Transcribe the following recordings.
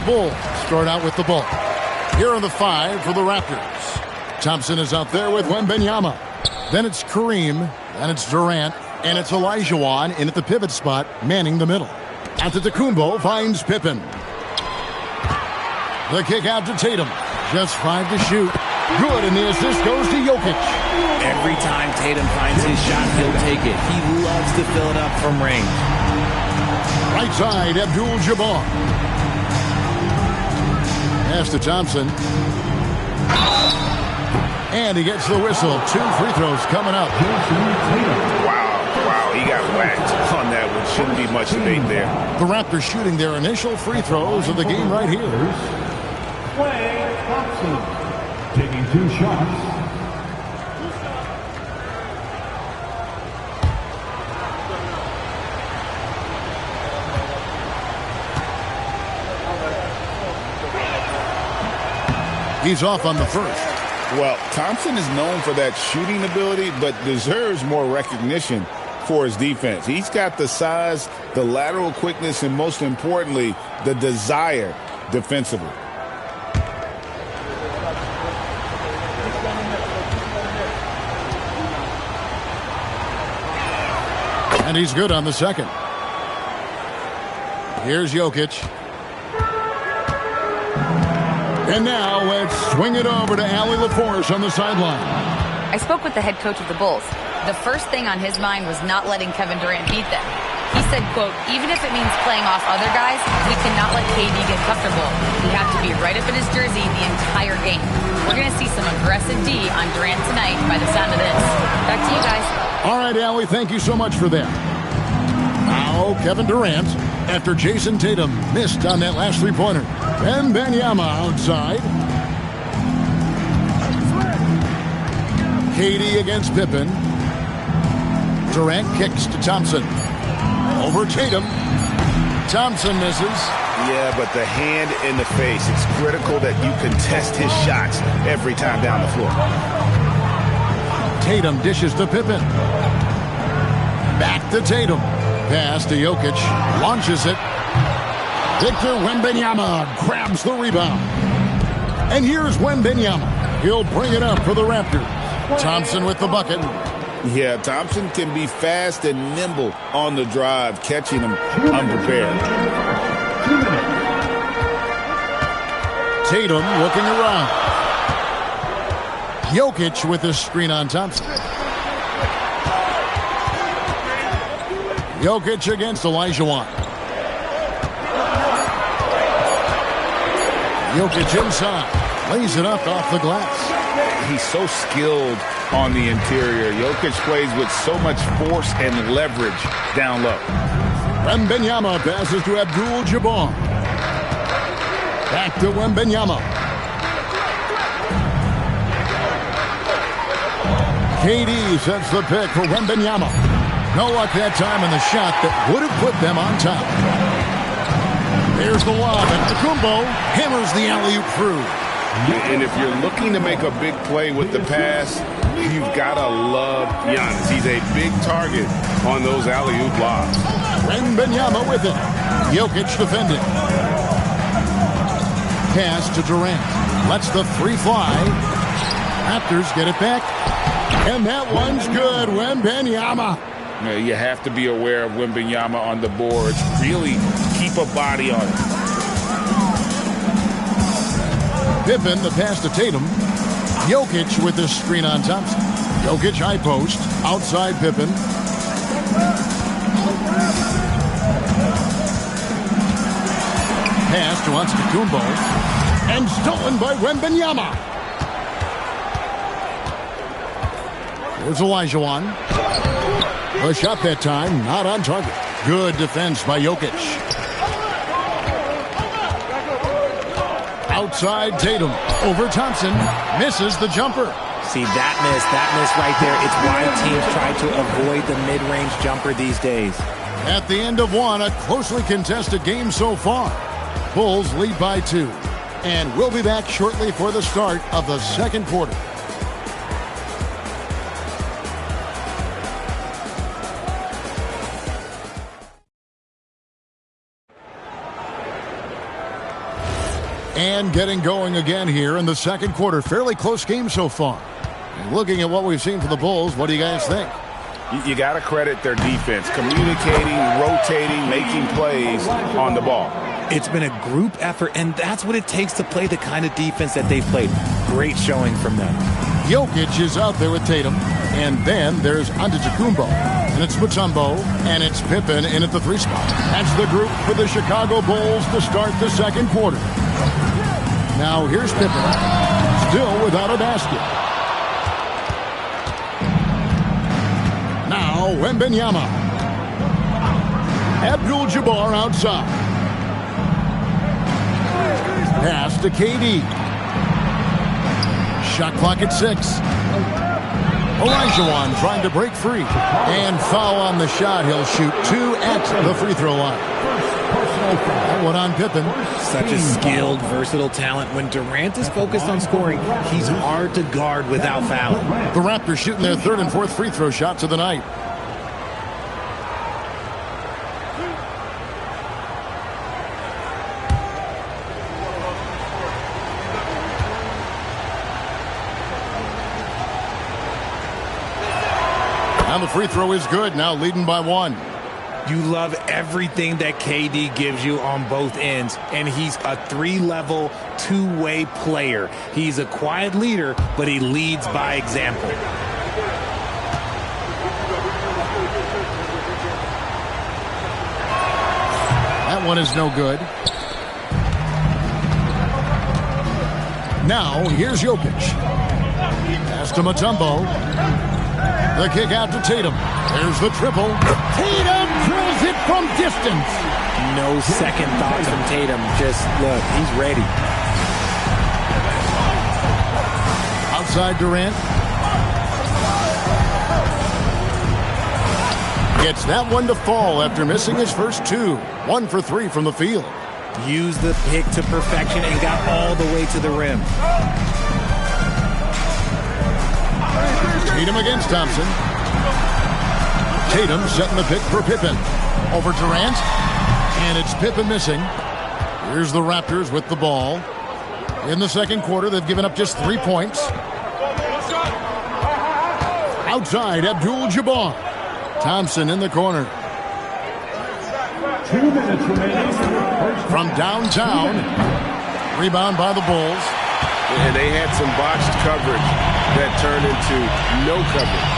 the Bulls start out with the ball. Here are the 5 for the Raptors. Thompson is out there with Wembanyama. Then it's Kareem. Then it's Durant. And it's Olajuwon in at the pivot spot, manning the middle. Antetokounmpo finds Pippen. The kick out to Tatum. Just 5 to shoot. Good, and the assist goes to Jokic. Every time Tatum finds his shot, he'll take it. He loves to fill it up from range. Right side, Abdul-Jabbar. Pass to Thompson. And he gets the whistle. 2 free throws coming up. Wow, he got whacked on that one. Shouldn't be much debate there. The Raptors shooting their initial free throws of the game right here. Klay Thompson taking 2 shots. He's off on the first. Well, Thompson is known for that shooting ability, but deserves more recognition for his defense. He's got the size, the lateral quickness, and most importantly, the desire defensively. And he's good on the second. Here's Jokic. And now let's swing it over to Allie LaForce on the sideline. I spoke with the head coach of the Bulls. The first thing on his mind was not letting Kevin Durant beat them. He said, quote, even if it means playing off other guys, we cannot let KD get comfortable. We have to be right up in his jersey the entire game. We're going to see some aggressive D on Durant tonight by the sound of this. Back to you guys. All right, Allie, thank you so much for that. Now, Kevin Durant, after Jason Tatum missed on that last three-pointer. Wembanyama outside. KD against Pippen. Durant kicks to Thompson. Over Tatum. Thompson misses. Yeah, but the hand in the face. It's critical that you contest his shots every time down the floor. Tatum dishes to Pippen. Back to Tatum. Pass to Jokic. Launches it. Victor Wembanyama grabs the rebound. And here's Wembanyama. He'll bring it up for the Raptors. Thompson with the bucket. Yeah, Thompson can be fast and nimble on the drive, catching him unprepared. Tatum looking around. Jokic with the screen on Thompson. Jokic against Olajuwon. Jokic inside. Lays it up off the glass. He's so skilled on the interior. Jokic plays with so much force and leverage down low. Wembanyama passes to Abdul-Jabbar. Back to Wembanyama. KD sets the pick for Wembanyama. No luck that time in the shot that would have put them on top. There's the lob, and Antetokounmpo hammers the alley-oop through. And if you're looking to make a big play with the pass, you've got to love Giannis. He's a big target on those alley-oop lobs. Wembanyama with it. Jokic defending. Pass to Durant. Lets the three fly. Raptors get it back. And that one's good. Wembanyama. You have to be aware of Wembanyama on the boards. Really keep a body on it. Pippen, the pass to Tatum. Jokic with the screen on Thompson. Jokic high post. Outside Pippen. Pass to Antetokounmpo. And stolen by Wembanyama. There's Olajuwon. A shot that time, not on target. Good defense by Jokic. Outside Tatum. Over Thompson. Misses the jumper. See, that miss right there. It's why teams try to avoid the mid-range jumper these days. At the end of one, a closely contested game so far. Bulls lead by 2. And we'll be back shortly for the start of the second quarter. And getting going again here in the second quarter. Fairly close game so far. And looking at what we've seen from the Bulls, what do you guys think? You got to credit their defense, communicating, rotating, making plays on the ball. It's been a group effort, and that's what it takes to play the kind of defense that they've played. Great showing from them. Jokic is out there with Tatum, and then there's Antetokounmpo, and it's Mutombo, and it's Pippen in at the 3 spot. That's the group for the Chicago Bulls to start the second quarter. Now here's Pippen, still without a basket. Now Wembanyama. Abdul-Jabbar outside. Pass to KD. Shot clock at 6. Olajuwon trying to break free. And foul on the shot. He'll shoot 2 at the free throw line. That one on Pippen. Such a skilled, versatile talent. When Durant is focused on scoring, he's hard to guard without fouling. The Raptors shooting their 3rd and 4th free throw shots of the night. And the free throw is good, now leading by 1. You love everything that KD gives you on both ends, and he's a 3-level, 2-way player. He's a quiet leader, but he leads by example. That one is no good. Now, here's Jokic. Pass to Mutombo. The kick out to Tatum. There's the triple. Tatum drills it from distance. No second thoughts from Tatum. Just, look, he's ready. Outside Durant. Gets that one to fall after missing his first 2. 1 for 3 from the field. Used the pick to perfection and got all the way to the rim. Tatum against Thompson. Tatum setting the pick for Pippen. Over Durant. And it's Pippen missing. Here's the Raptors with the ball. In the second quarter, they've given up just 3 points. Outside, Abdul-Jabbar. Thompson in the corner. 2 minutes remaining. From downtown. Rebound by the Bulls. And they had some botched coverage that turned into no coverage.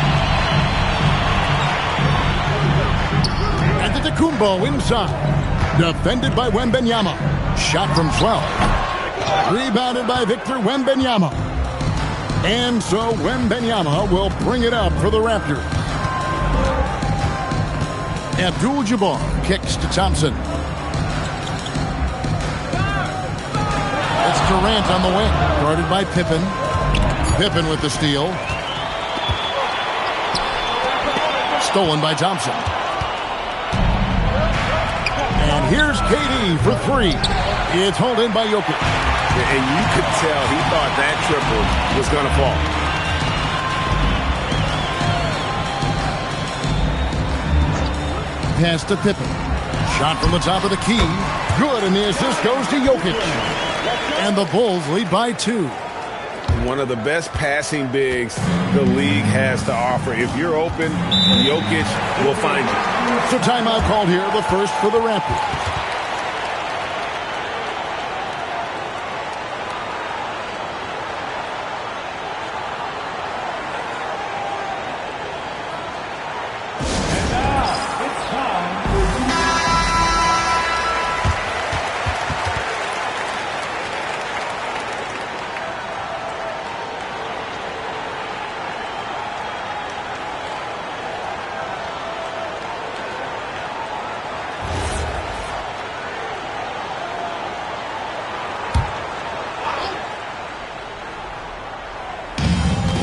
Antetokounmpo inside. Defended by Wembanyama. Shot from 12. Rebounded by Victor Wembanyama. And so Wembanyama will bring it up for the Raptors. Abdul-Jabbar kicks to Thompson. It's Durant on the wing, guarded by Pippen. Pippen with the steal. Stolen by Thompson. And here's KD for 3. It's hauled in by Jokic. And you could tell he thought that triple was going to fall. Pass to Pippen. Shot from the top of the key. Good, and the assist goes to Jokic. And the Bulls lead by 2. One of the best passing bigs the league has to offer. If you're open, Jokic will find you. So timeout called here, the first for the Raptors.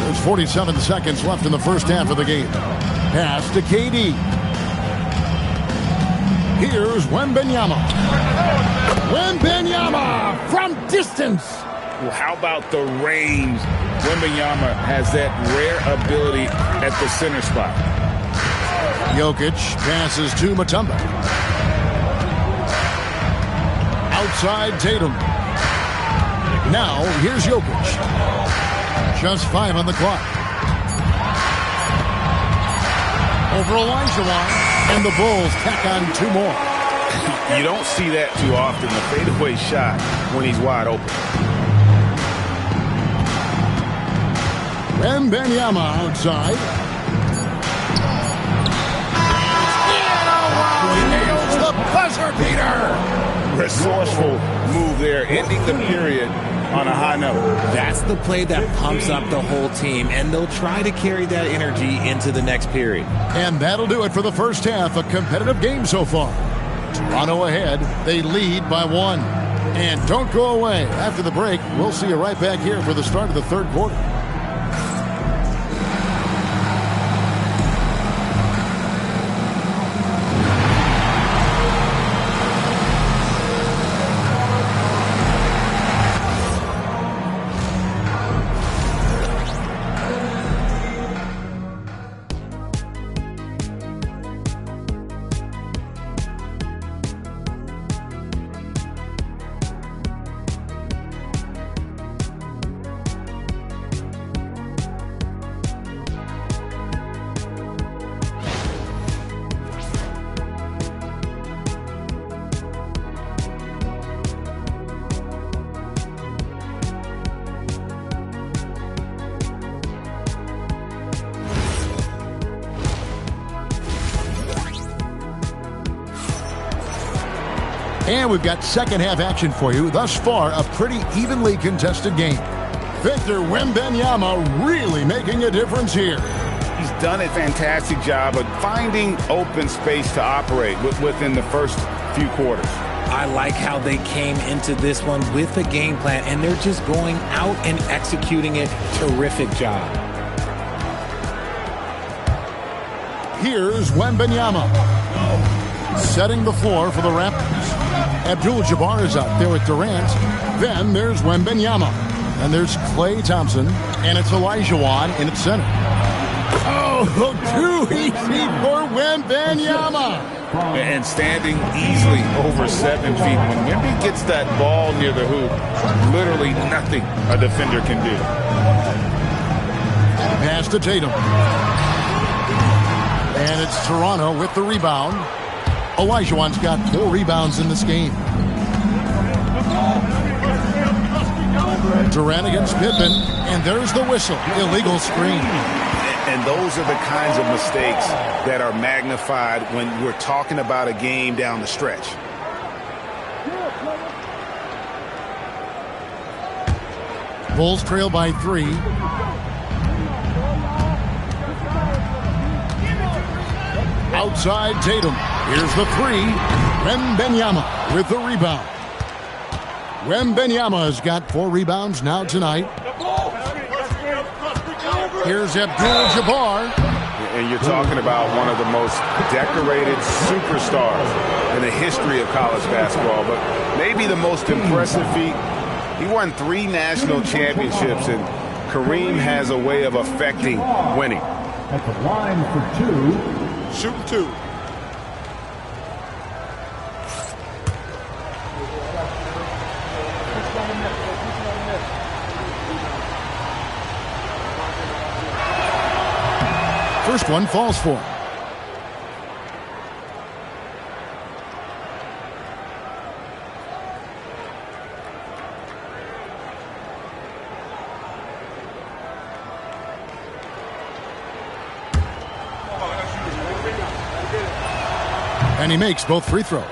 There's 47 seconds left in the first half of the game. Pass to KD. Here's Wembanyama. Wembanyama from distance. Well, how about the range? Wembanyama has that rare ability at the center spot. Jokic passes to Mutombo. Outside Tatum. Now, here's Jokic. Just 5 on the clock. Over Olajuwon, and the Bulls tack on 2 more. You don't see that too often, the fadeaway shot when he's wide open. Wembanyama outside. Nails the buzzer beater. Resourceful move there, ending the period on a high note. That's the play that pumps up the whole team, and they'll try to carry that energy into the next period. And that'll do it for the first half. A competitive game so far. Toronto ahead. They lead by 1. And don't go away. After the break, we'll see you right back here for the start of the third quarter. And we've got second half action for you. Thus far, a pretty evenly contested game. Victor Wembanyama really making a difference here. He's done a fantastic job of finding open space to operate within the first few quarters. I like how they came into this one with a game plan, and they're just going out and executing it. Terrific job. Here's Wembanyama. Setting the floor for the Raptors. Abdul-Jabbar is out there with Durant. Then there's Wembanyama. And there's Klay Thompson. And it's Olajuwon in its center. Oh, too easy for Wembanyama. And standing easily over 7 feet. When Wemby gets that ball near the hoop, literally nothing a defender can do. Pass to Tatum. And it's Toronto with the rebound. Olajuwon's got 4 rebounds in this game. Durant against Pippen, and there's the whistle. Illegal screen. And those are the kinds of mistakes that are magnified when we're talking about a game down the stretch. Bulls trail by 3. Outside Tatum. Here's the 3. Wembanyama with the rebound. Wembanyama has got 4 rebounds now tonight. Here's Abdul-Jabbar. And you're talking about one of the most decorated superstars in the history of college basketball, but maybe the most impressive feat. He won 3 national championships, and Kareem has a way of affecting winning. At the line for 2. Shooting 2. First one falls for him. And he makes both free throws.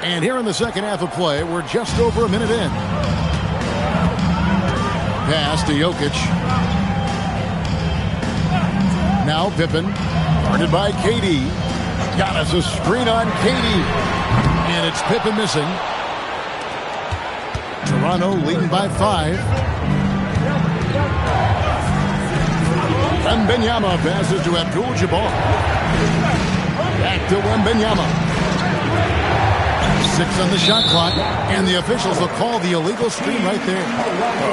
And here in the second half of play, we're just over a minute in. Pass to Jokic. Now Pippen, guarded by KD. Got us a screen on KD. And it's Pippen missing. Toronto leading by 5. Wembanyama passes to Abdul-Jabbar. Back to Wembanyama. 6 on the shot clock, and the officials will call the illegal screen right there.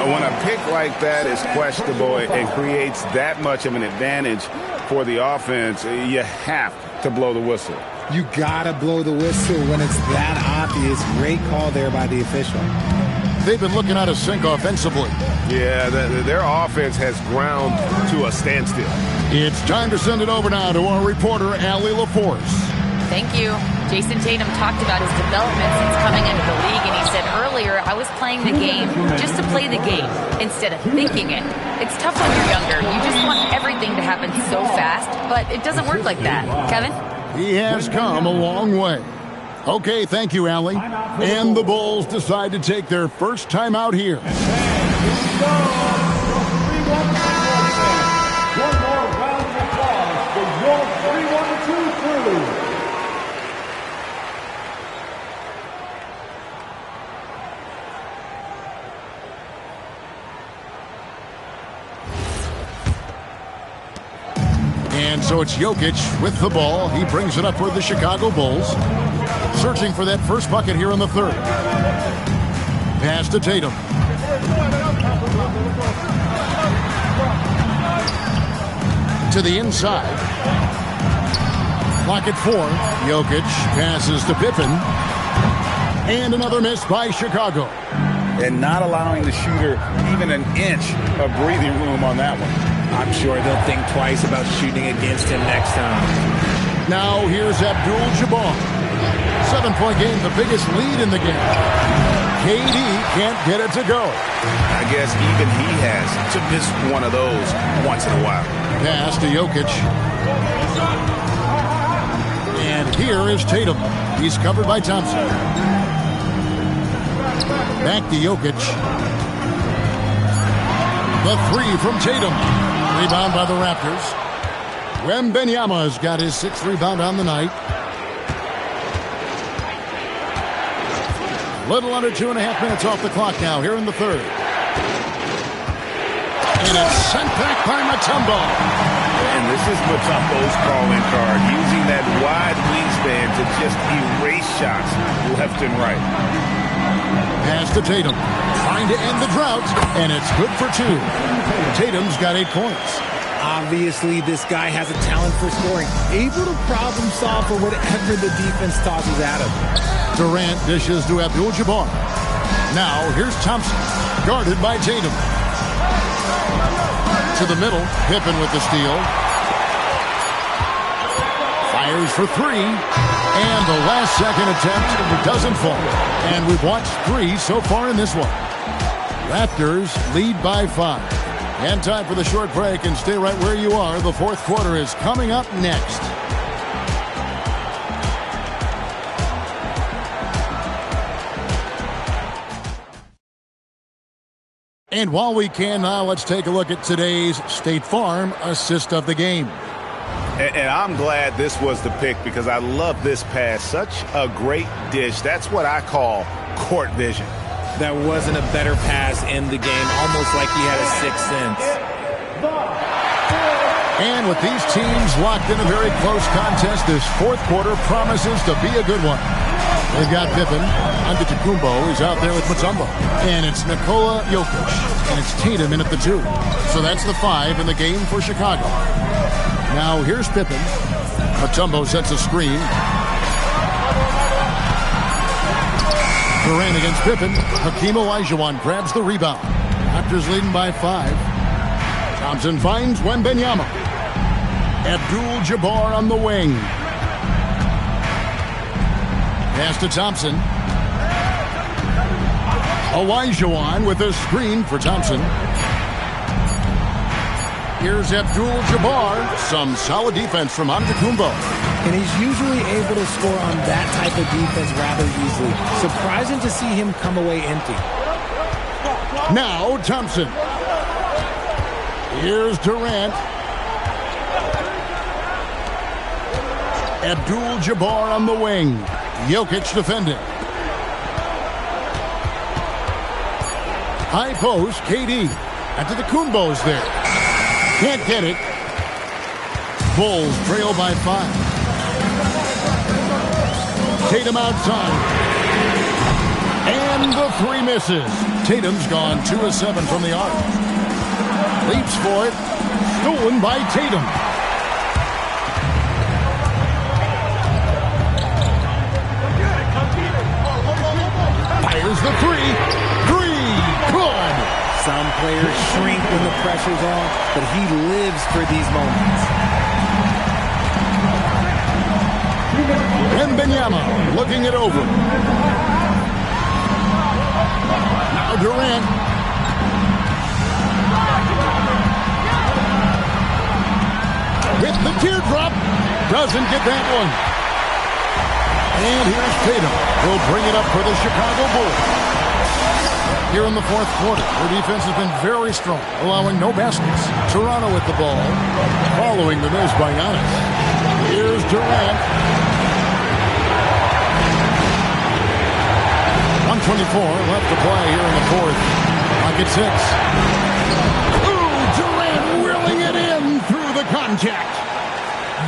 When a pick like that is questionable and creates that much of an advantage for the offense, you have to blow the whistle. You gotta blow the whistle when it's that obvious. Great call there by the official. They've been looking out of sync offensively. Yeah, their offense has ground to a standstill. It's time to send it over now to our reporter, Allie LaForce. Thank you. Jason Tatum talked about his development since coming into the league, and he said earlier, I was playing the game just to play the game instead of thinking it. It's tough when you're younger. You just want everything to happen so fast, but it doesn't work like that. Kevin? He has come a long way. Okay, thank you, Allie. And the Bulls decide to take their first time out here. One more round of applause for your 3-1-2 crew. And so it's Jokic with the ball. He brings it up for the Chicago Bulls. Searching for that first bucket here in the third. Pass to Tatum. To the inside. Clock at 4. Jokic passes to Pippen. And another miss by Chicago. And not allowing the shooter even an inch of breathing room on that one. I'm sure they'll think twice about shooting against him next time. Now here's Abdul-Jabbar. 7-point game, the biggest lead in the game. KD can't get it to go. I guess even he has to miss one of those once in a while. Pass to Jokic. And here is Tatum. He's covered by Thompson. Back to Jokic. The three from Tatum. Rebound by the Raptors. Wembanyama's got his 6th rebound on the night. Little under 2.5 minutes off the clock now here in the third. And it's sent back by Mutombo. And this is Mutombo's calling card, using that wide wingspan to just erase shots left and right. Pass to Tatum. Trying to end the drought, and it's good for 2. Tatum's got 8 points. Obviously, this guy has a talent for scoring. Able to problem solve for whatever the defense tosses at him. Durant dishes to Abdul-Jabbar. Now, here's Thompson, guarded by Tatum. To the middle, Pippen with the steal. Fires for 3. And the last second attempt doesn't fall. And we've watched 3 so far in this one. Raptors lead by 5. And time for the short break, and stay right where you are. The fourth quarter is coming up next. And while we can now, let's take a look at today's State Farm assist of the game. And I'm glad this was the pick because I love this pass. Such a great dish. That's what I call court vision. That wasn't a better pass in the game, almost like he had a 6th sense. And with these teams locked in a very close contest, this fourth quarter promises to be a good one. They've got Pippen. Antetokounmpo is out there with Mutombo. And it's Nikola Jokic. And it's Tatum in at the 2. So that's the 5 in the game for Chicago. Now here's Pippen. Mutombo sets a screen. Durant against Pippen. Hakeem Olajuwon grabs the rebound. Raptors leading by 5. Thompson finds Wembanyama. Abdul-Jabbar on the wing. Pass to Thompson. Olajuwon with a screen for Thompson. Here's Abdul-Jabbar. Some solid defense from Antetokounmpo. And he's usually able to score on that type of defense rather easily. Surprising to see him come away empty. Now Thompson. Here's Durant. Abdul-Jabbar on the wing. Jokic defending. High post, KD. Antetokounmpo's there. Can't get it. Bulls trail by 5. Tatum outside. And the 3 misses. Tatum's gone 2 of 7 from the arc. Leaps for it. Stolen by Tatum. Here's the three. Three. Good. Some players shrink when the pressure's on, but he lives for these moments. Wembanyama looking it over. Now Durant. With the teardrop. Doesn't get that one. And here's Tatum. He'll bring it up for the Chicago Bulls. Here in the fourth quarter, their defense has been very strong, allowing no baskets. Toronto with the ball, following the miss by Giannis. Here's Durant. 124 left to play here in the fourth. Clock at 6. Ooh, Durant reeling it in through the contact.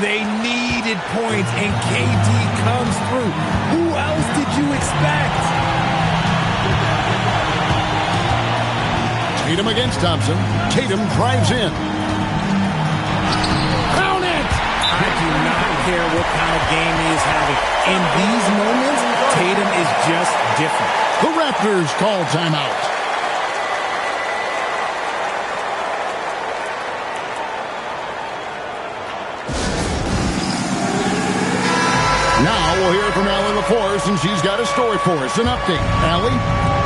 They needed points, and KD comes through. Who else did you expect? Tatum against Thompson. Tatum drives in. Count it! I do not care what kind of game he is having. In these moments, Tatum is just different. The Raptors call timeout. Now we'll hear from Allie LaForce, and she's got a story for us. An update. Allie?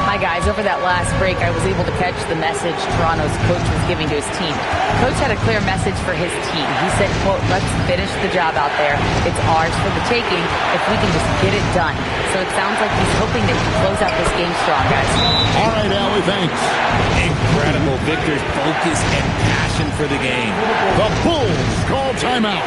Hi, guys. Over that last break, I was able to catch the message Toronto's coach was giving to his team. Coach had a clear message for his team. He said, quote, let's finish the job out there. It's ours for the taking if we can just get it done. So it sounds like he's hoping they can close out this game strong, guys. All right, Allie, thanks. Incredible. Victor's focus and passion for the game. The Bulls call timeout.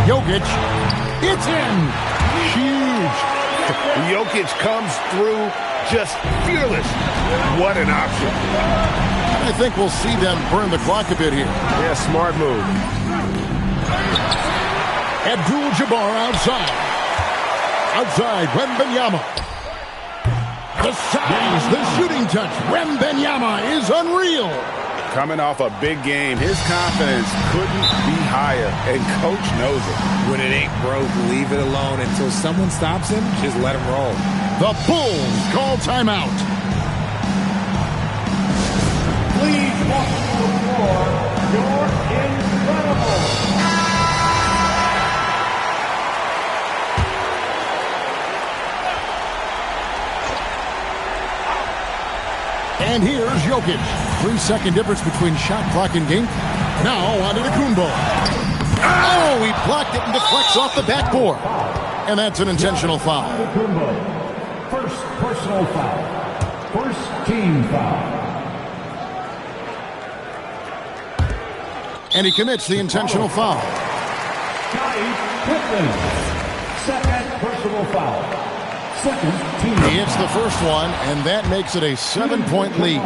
Jokic, it's in. Huge. Jokic comes through just fearless. What an option. I think we'll see them burn the clock a bit here. Yeah, smart move. Abdul-Jabbar outside. Outside, Wembanyama. The size, the shooting touch. Wembanyama is unreal. Coming off a big game, his confidence couldn't be higher, and coach knows it. When it ain't broke, leave it alone until someone stops him. Just let him roll. The Bulls call timeout. Please welcome to the floor, your incredible. And here's Jokic. 3-second difference between shot clock and game. Now on to Kumbo. Oh, he blocked it and deflects off the backboard. And that's an intentional foul. Kumbo. First personal foul. First team foul. And he commits the intentional foul. Scottie Pippen. Second personal foul. Second team. He hits the first one, and that makes it a 7-point lead.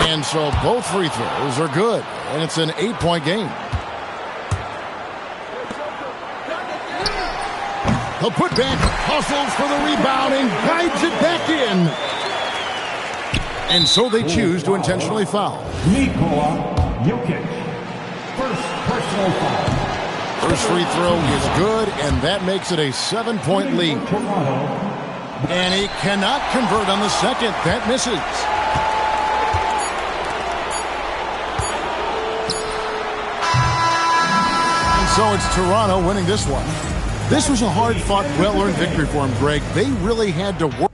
And so both free throws are good, and it's an 8-point game. The putback hustles for the rebound and guides it back in. And so they choose to intentionally foul. Nikola Jokic. First personal foul. First free throw is good, and that makes it a 7-point lead. And he cannot convert on the second. That misses. And so it's Toronto winning this one. This was a hard-fought, well-earned victory for him, Greg. They really had to work.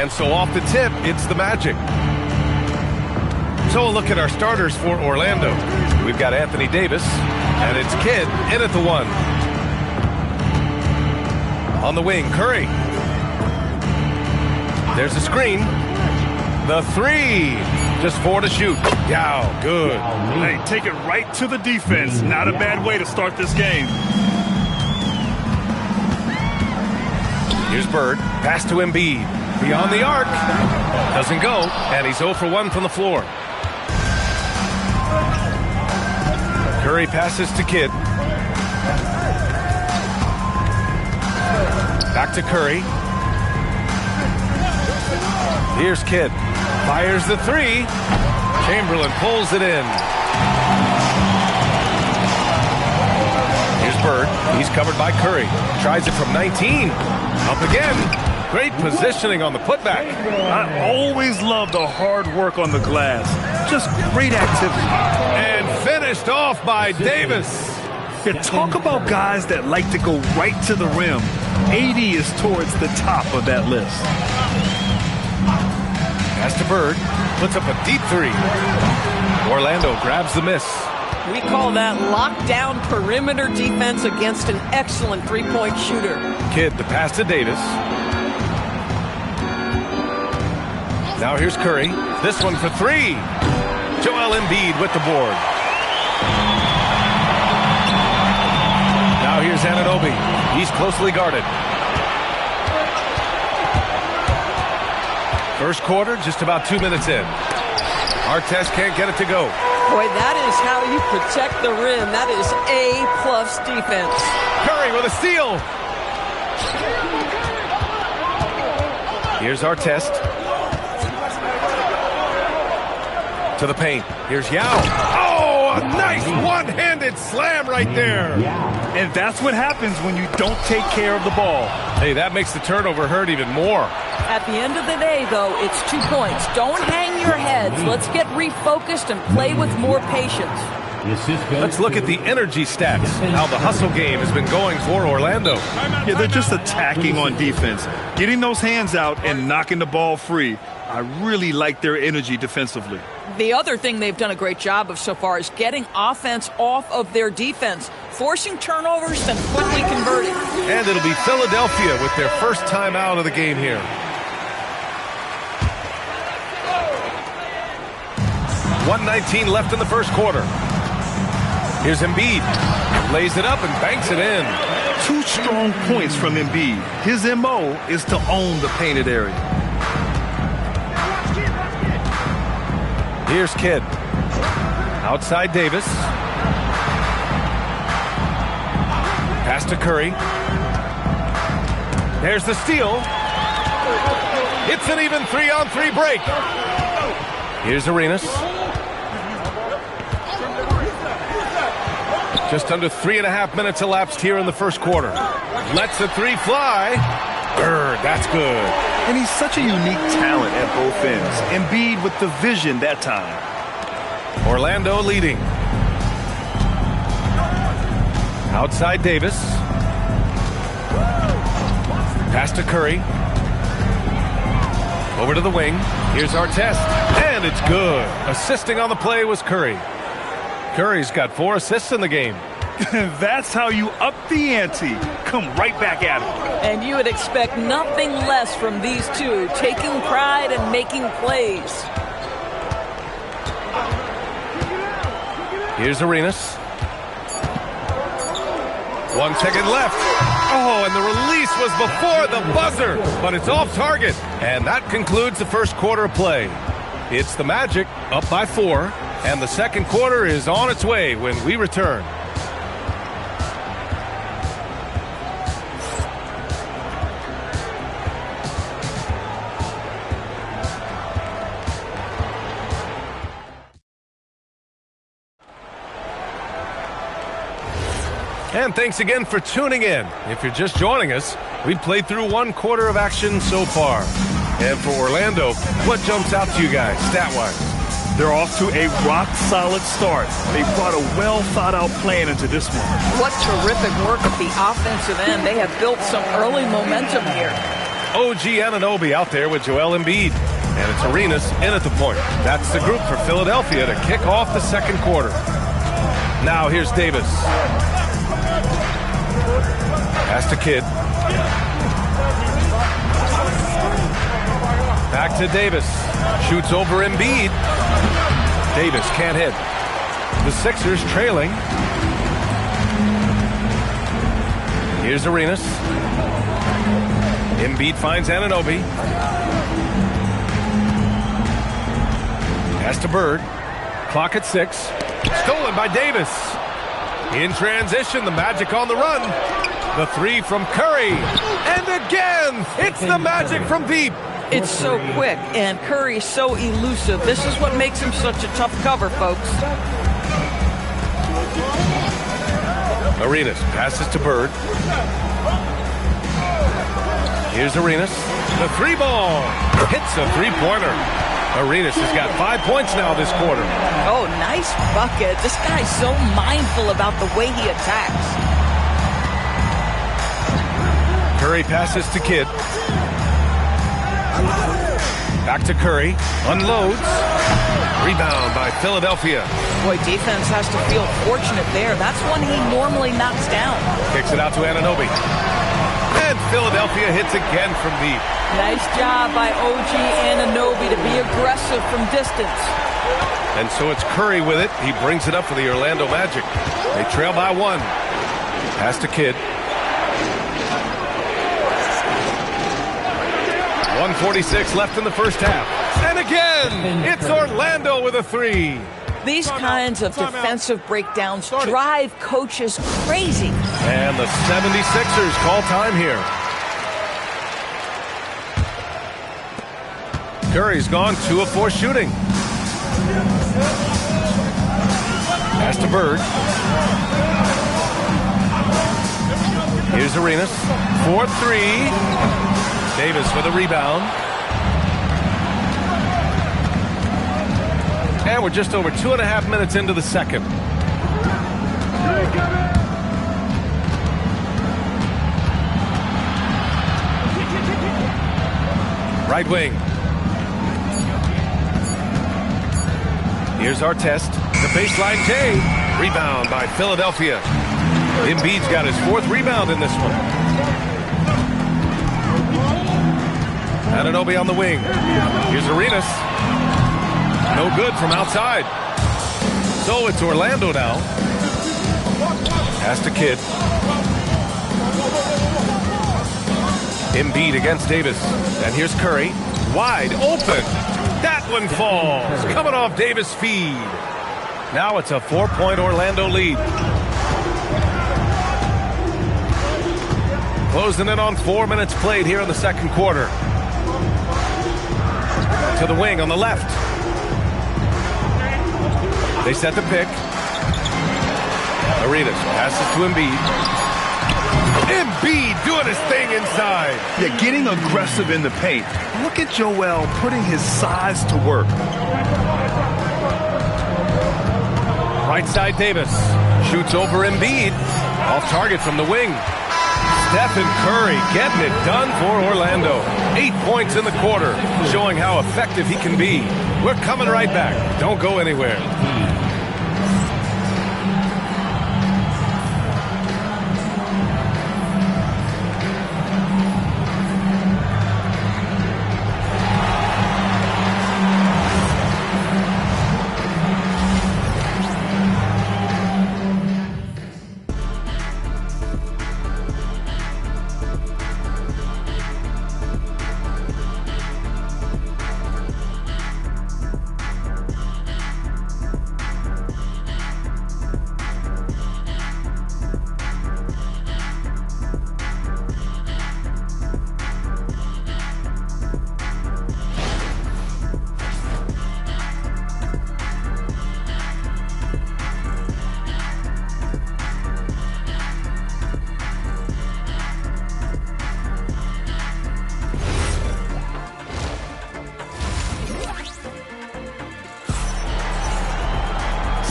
And so off the tip, it's the Magic. So a look at our starters for Orlando. We've got Anthony Davis, and it's Kidd in at the 1. On the wing, Curry. There's a screen. The 3. Just 4 to shoot. Yow, good. Hey, take it right to the defense. Not a bad way to start this game. Here's Bird. Pass to Embiid. Beyond the arc. Doesn't go. And he's 0 for 1 from the floor. Curry passes to Kidd. Back to Curry. Here's Kidd. Fires the 3. Chamberlain pulls it in. Here's Bird. He's covered by Curry. Tries it from 19. Up again. Great positioning on the putback. I always love the hard work on the glass. Just great activity. And finished off by Davis. Yeah, talk about guys that like to go right to the rim. AD is towards the top of that list. Pass to Bird. Puts up a deep 3. Orlando grabs the miss. We call that lockdown perimeter defense against an excellent three-point shooter. Kidd, the pass to Davis. Now here's Curry. This one for 3. Joel Embiid with the board. Now here's Anunoby. He's closely guarded. First quarter, just about 2 minutes in. Artest can't get it to go. Boy, that is how you protect the rim. That is A+ defense. Curry with a steal. Here's Artest. To the paint. Here's Yao. Oh, a nice one-handed slam right there. And that's what happens when you don't take care of the ball. Hey, that makes the turnover hurt even more. At the end of the day, though, it's 2 points. Don't hang your heads. Let's get refocused and play with more patience. Let's look at the energy stats. How the hustle game has been going for Orlando. Yeah, they're just attacking on defense. Getting those hands out and knocking the ball free. I really like their energy defensively. The other thing they've done a great job of so far is getting offense off of their defense, forcing turnovers and quickly converting. And it'll be Philadelphia with their first time out of the game here. .119 left in the first quarter. Here's Embiid. Lays it up and banks it in. 2 strong points from Embiid. His MO is to own the painted area. Here's Kidd. Outside Davis. Pass to Curry. There's the steal. It's an even 3-on-3 break. Here's Arenas. Just under 3.5 minutes elapsed here in the first quarter. Lets the 3 fly. Bird, that's good. And he's such a unique talent at both ends. Embiid with the vision that time. Orlando leading. Outside Davis. Pass to Curry. Over to the wing. Here's Artest. And it's good. Assisting on the play was Curry. Curry's got 4 assists in the game. That's how you up the ante. Come right back at him. And you would expect nothing less from these two, taking pride and making plays. Here's Arenas. 1 second left. Oh, and the release was before the buzzer, but it's off target. And that concludes the first quarter of play. It's the Magic up by 4, and the second quarter is on its way when we return. And thanks again for tuning in. If you're just joining us, we've played through 1 quarter of action so far. And for Orlando, what jumps out to you guys, stat-wise? They're off to a rock-solid start. They brought a well-thought-out plan into this one. What terrific work at the offensive end. They have built some early momentum here. OG Anunoby out there with Joel Embiid. And it's Arenas in at the point. That's the group for Philadelphia to kick off the second quarter. Now here's Davis. Pass to Kidd. Back to Davis. Shoots over Embiid. Davis can't hit. The Sixers trailing. Here's Arenas. Embiid finds Anunoby. Pass to Bird. Clock at 6. Stolen by Davis. In transition, the Magic on the run. The three from Curry. And again, it's the Magic from deep. It's so quick, and Curry's so elusive. This is what makes him such a tough cover, folks. Arenas passes to Bird. Here's Arenas. The three ball. Hits a three-pointer. Arenas has got 5 points now this quarter. Oh, nice bucket. This guy's so mindful about the way he attacks. Curry passes to Kidd. Back to Curry. Unloads. Rebound by Philadelphia. Boy, defense has to feel fortunate there. That's one he normally knocks down. Kicks it out to Anunoby. And Philadelphia hits again from deep. Nice job by OG Anunoby to be aggressive from distance. And so it's Curry with it. He brings it up for the Orlando Magic. They trail by 1. Pass to Kidd. 1:46 left in the first half. And again, it's Orlando with a three. These kinds of defensive breakdowns drive coaches crazy. And the 76ers call time here. Curry's gone 2 of 4 shooting. Pass to Bird. Here's Arenas. 4-3. Davis with a rebound. And we're just over 2.5 minutes into the second. Right wing. Here's Artest. The baseline K. Rebound by Philadelphia. Embiid's got his 4th rebound in this one. Anunoby on the wing. Here's Arenas. No good from outside. So it's Orlando now. Pass to Kidd. Embiid against Davis. And here's Curry. Wide open. That one falls. Coming off Davis' feed. Now it's a 4-point Orlando lead. Closing in on 4 minutes played here in the second quarter. To the wing on the left. They set the pick. Arenas passes to Embiid. Embiid doing his thing inside. Yeah, getting aggressive in the paint. Look at Joel putting his size to work. Right side Davis. Shoots over Embiid. Off target from the wing. Stephen Curry getting it done for Orlando. 8 points in the quarter, showing how effective he can be. We're coming right back. Don't go anywhere.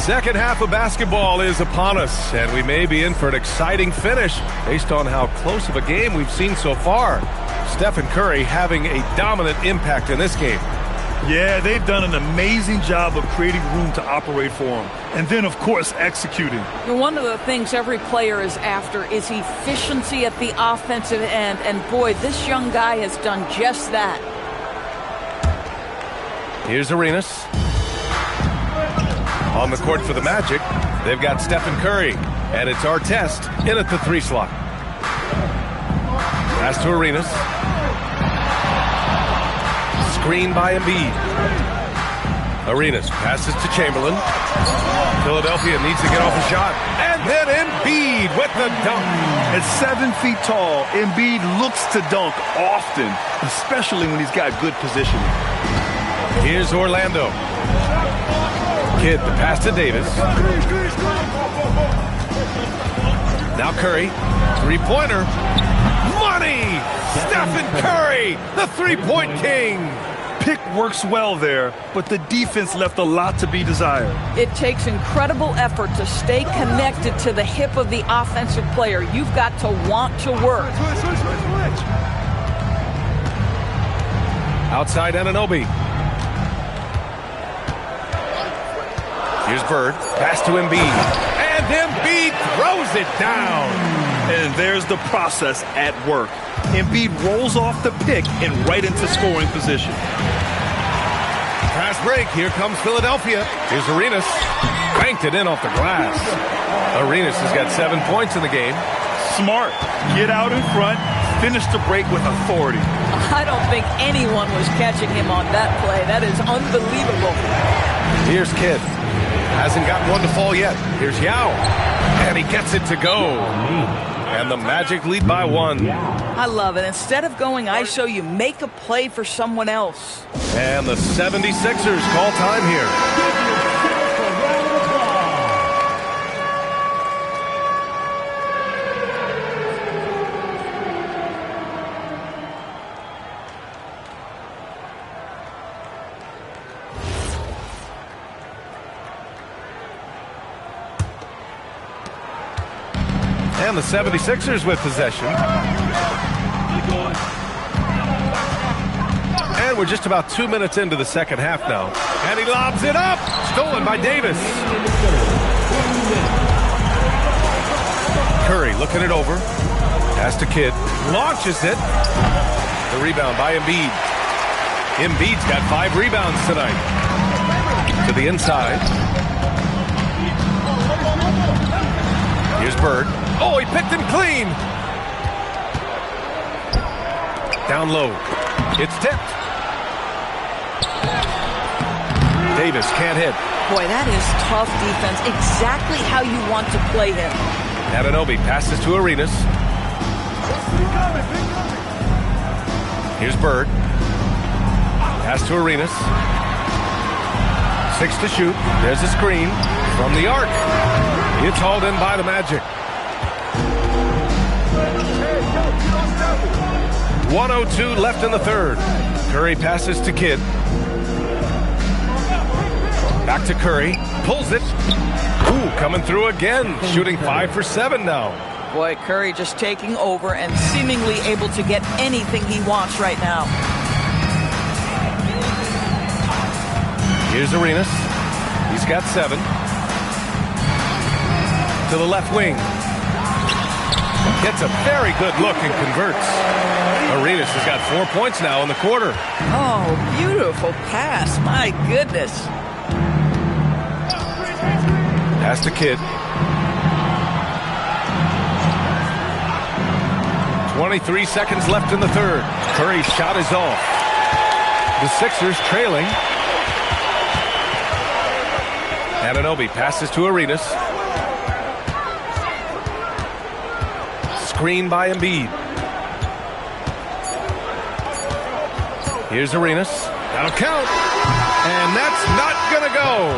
second half of basketball is upon us, and we may be in for an exciting finish based on how close of a game we've seen so far. Stephen Curry having a dominant impact in this game. Yeah, they've done an amazing job of creating room to operate for him. And then, of course, executing. One of the things every player is after is efficiency at the offensive end. And boy, this young guy has done just that. Here's Arenas. On the court for the Magic, they've got Stephen Curry. And it's Artest in at the 3 slot. Pass to Arenas. Screen by Embiid. Arenas passes to Chamberlain. Philadelphia needs to get off a shot. And then Embiid with the dunk. At 7 feet tall, Embiid looks to dunk often, especially when he's got good positioning. Here's Orlando. Kidd, the pass to Davis. Now Curry. Three-pointer. Money! Stephen Curry, the three-point king. Pick works well there, but the defense left a lot to be desired. It takes incredible effort to stay connected to the hip of the offensive player. You've got to want to work. Outside Anunoby. Here's Bird. Pass to Embiid. And Embiid throws it down. And there's the process at work. Embiid rolls off the pick and right into scoring position. Pass break. Here comes Philadelphia. Here's Arenas. Banked it in off the glass. Arenas has got 7 points in the game. Smart. Get out in front. Finish the break with authority. I don't think anyone was catching him on that play. That is unbelievable. Here's Kidd. Hasn't gotten one to fall yet. Here's Yao. And he gets it to go. And the Magic lead by 1. I love it. Instead of going ISO, you make a play for someone else. And the 76ers call time here. And the 76ers with possession. And we're just about 2 minutes into the second half now. And he lobs it up. Stolen by Davis. Curry looking it over. Pass to Kidd. Launches it. The rebound by Embiid. Embiid's got 5 rebounds tonight. To the inside. Here's Bird. Oh, he picked him clean. Down low. It's tipped. Davis can't hit. Boy, that is tough defense. Exactly how you want to play him. Anunoby passes to Arenas. Here's Bird. Pass to Arenas. 6 to shoot. There's a screen from the arc. It's hauled in by the Magic. 1:02 left in the third. Curry passes to Kidd. Back to Curry. Pulls it. Ooh, coming through again. Shooting 5 for 7 now. Boy, Curry just taking over and seemingly able to get anything he wants right now. Here's Arenas. He's got 7. To the left wing. Gets a very good look and converts. Arenas has got 4 points now in the quarter. Oh, beautiful pass. My goodness. Pass to Kidd. 23 seconds left in the third. Curry's shot is off. The Sixers trailing. Anunoby passes to Arenas. Screen by Embiid. Here's Arenas. That'll count. And that's not going to go.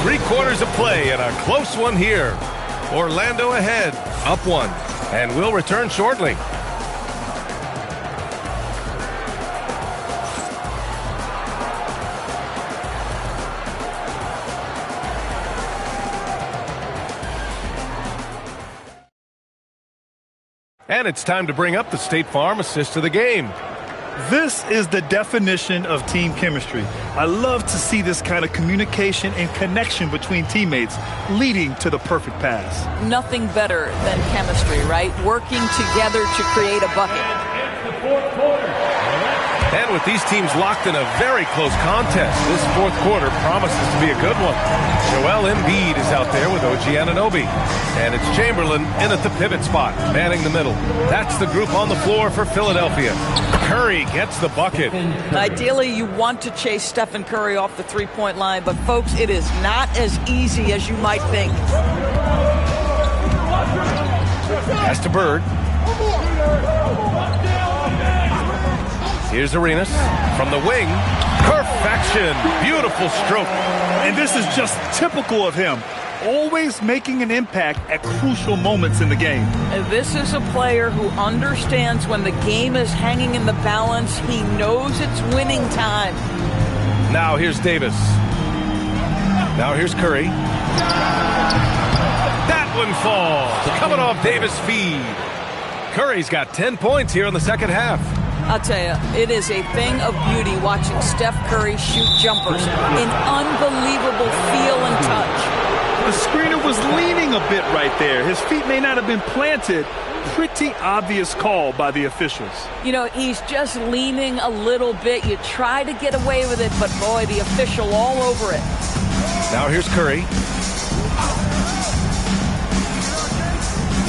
3 quarters of play and a close one here. Orlando ahead, up 1. And we'll return shortly. And it's time to bring up the State Farm assist of the game. This is the definition of team chemistry. I love to see this kind of communication and connection between teammates leading to the perfect pass. Nothing better than chemistry, right? Working together to create a bucket. And with these teams locked in a very close contest, this fourth quarter promises to be a good one. Joel Embiid is out there with OG Anunoby. And it's Chamberlain in at the pivot spot, manning the middle. That's the group on the floor for Philadelphia. Curry gets the bucket. Ideally, you want to chase Stephen Curry off the three-point line, but folks, it is not as easy as you might think. Pass to Bird. Here's Arenas from the wing. Perfection. Beautiful stroke. And this is just typical of him. Always making an impact at crucial moments in the game. This is a player who understands when the game is hanging in the balance. He knows it's winning time. Now here's Davis. Now here's Curry. That one falls. Coming off Davis' feed. Curry's got 10 points here in the second half. I'll tell you, it is a thing of beauty watching Steph Curry shoot jumpers. An unbelievable feel and touch. The screener was leaning a bit right there. His feet may not have been planted. Pretty obvious call by the officials. You know, he's just leaning a little bit. You try to get away with it, but boy, the official all over it. Now here's Curry.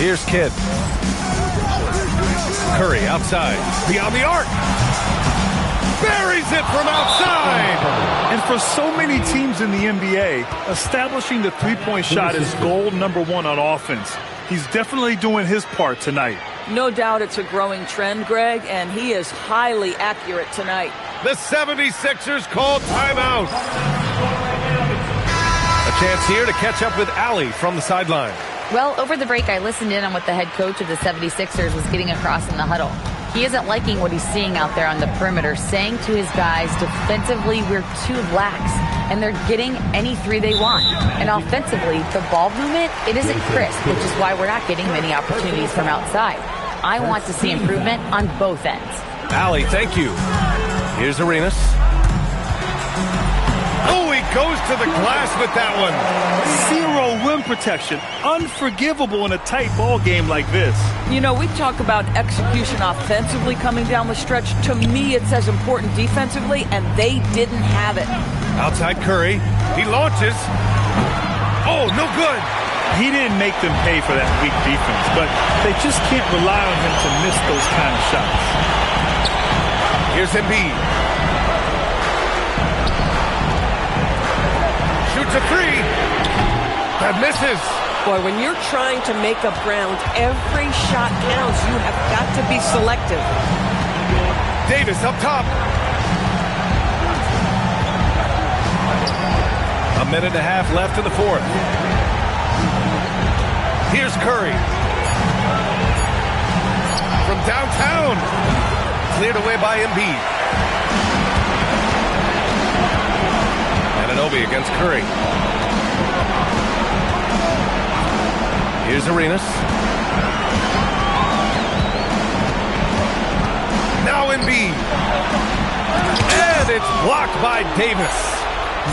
Here's Kidd. Curry outside, beyond the arc. Buries it from outside. And for so many teams in the NBA, establishing the three-point shot is goal number one on offense. He's definitely doing his part tonight. No doubt it's a growing trend, Greg, and he is highly accurate tonight. The 76ers call timeout. A chance here to catch up with Allie from the sideline. Well, over the break, I listened in on what the head coach of the 76ers was getting across in the huddle. He isn't liking what he's seeing out there on the perimeter, saying to his guys, defensively, we're too lax, and they're getting any three they want. And offensively, the ball movement, it isn't crisp, which is why we're not getting many opportunities from outside. I want to see improvement on both ends. Allie, thank you. Here's Arenas. Oh, he goes to the glass with that one. Zero rim protection. Unforgivable in a tight ball game like this. You know, we talk about execution offensively coming down the stretch. To me, it's as important defensively, and they didn't have it. Outside Curry. He launches. Oh, no good. He didn't make them pay for that weak defense, but they just can't rely on him to miss those kind of shots. Here's Embiid. Shoots a three. That misses. Boy, when you're trying to make up ground, every shot counts. You have got to be selective. Davis up top. A minute and a half left in the fourth. Here's Curry. From downtown. Cleared away by Embiid. Anunoby against Curry. Here's Arenas. Now Embiid. And it's blocked by Davis.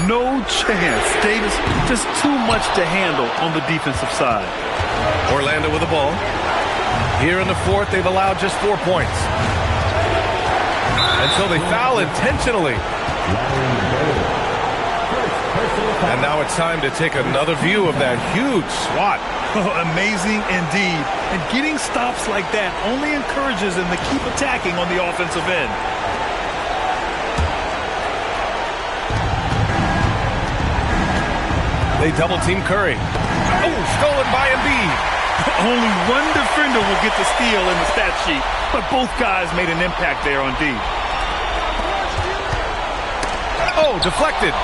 No chance. Davis just too much to handle on the defensive side. Orlando with the ball. Here in the fourth, they've allowed just 4 points. And so they foul intentionally. And now it's time to take another view of that huge swat. Amazing indeed. And getting stops like that only encourages them to keep attacking on the offensive end. They double-team Curry. Oh, stolen by Embiid. Only one defender will get the steal in the stat sheet, but both guys made an impact there on D. Oh, deflected.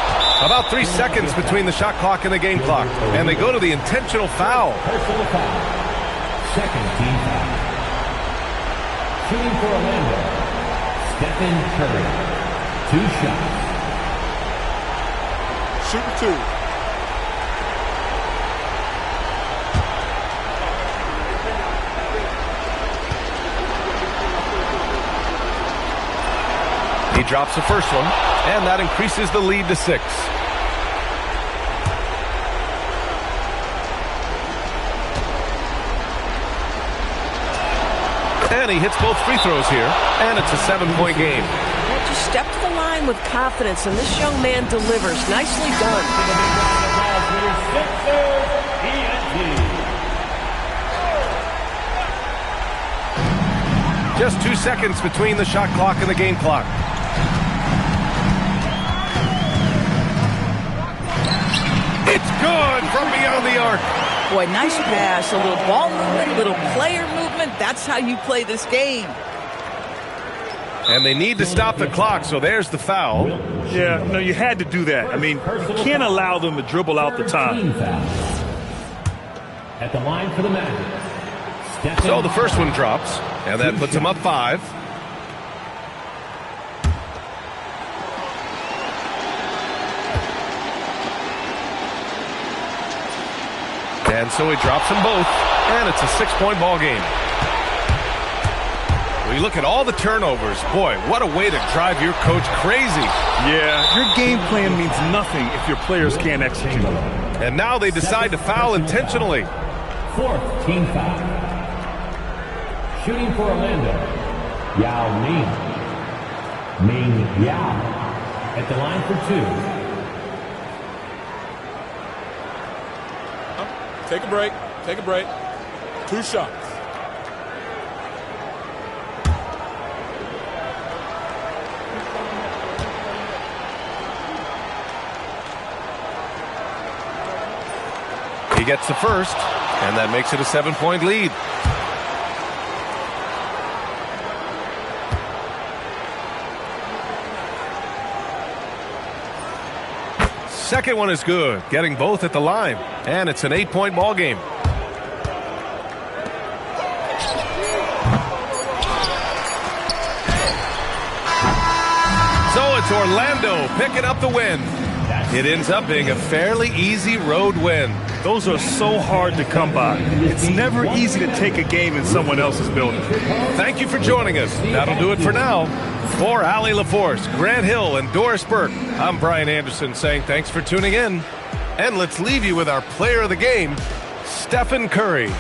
About 3 seconds between the shot clock and the game clock. And they go to the intentional foul. Personal foul. Second team foul. Shooting for Orlando, Stephen Curry. 2 shots. Shooting 2. He drops the first one, and that increases the lead to 6. And he hits both free throws here, and it's a 7-point game. Well, just step to the line with confidence, and this young man delivers. Nicely done. Just 2 seconds between the shot clock and the game clock. It's good from beyond the arc. Boy, nice pass, a little ball movement, a little player movement. That's how you play this game. And they need to stop the clock, so there's the foul. Yeah, no, you had to do that. I mean, you can't allow them to dribble out the time. At the line for the Magic. So the first one drops, and that puts him up 5. And so he drops them both, and it's a 6-point ball game. We look at all the turnovers. Boy, what a way to drive your coach crazy. Yeah, your game plan means nothing if your players can't execute. And now they decide to foul intentionally. 4th team foul. Shooting for Orlando, Yao Ming. Ming Yao at the line for 2. Take a break. Take a break. 2 shots. He gets the first, and that makes it a 7-point lead. Second one is good, getting both at the line, and it's an 8-point ball game. So it's Orlando picking up the win. It ends up being a fairly easy road win. Those are so hard to come by. It's never easy to take a game in someone else's building. Thank you for joining us. That'll do it for now. For Allie LaForce, Grant Hill, and Doris Burke, I'm Brian Anderson saying thanks for tuning in. And let's leave you with our player of the game, Stephen Curry.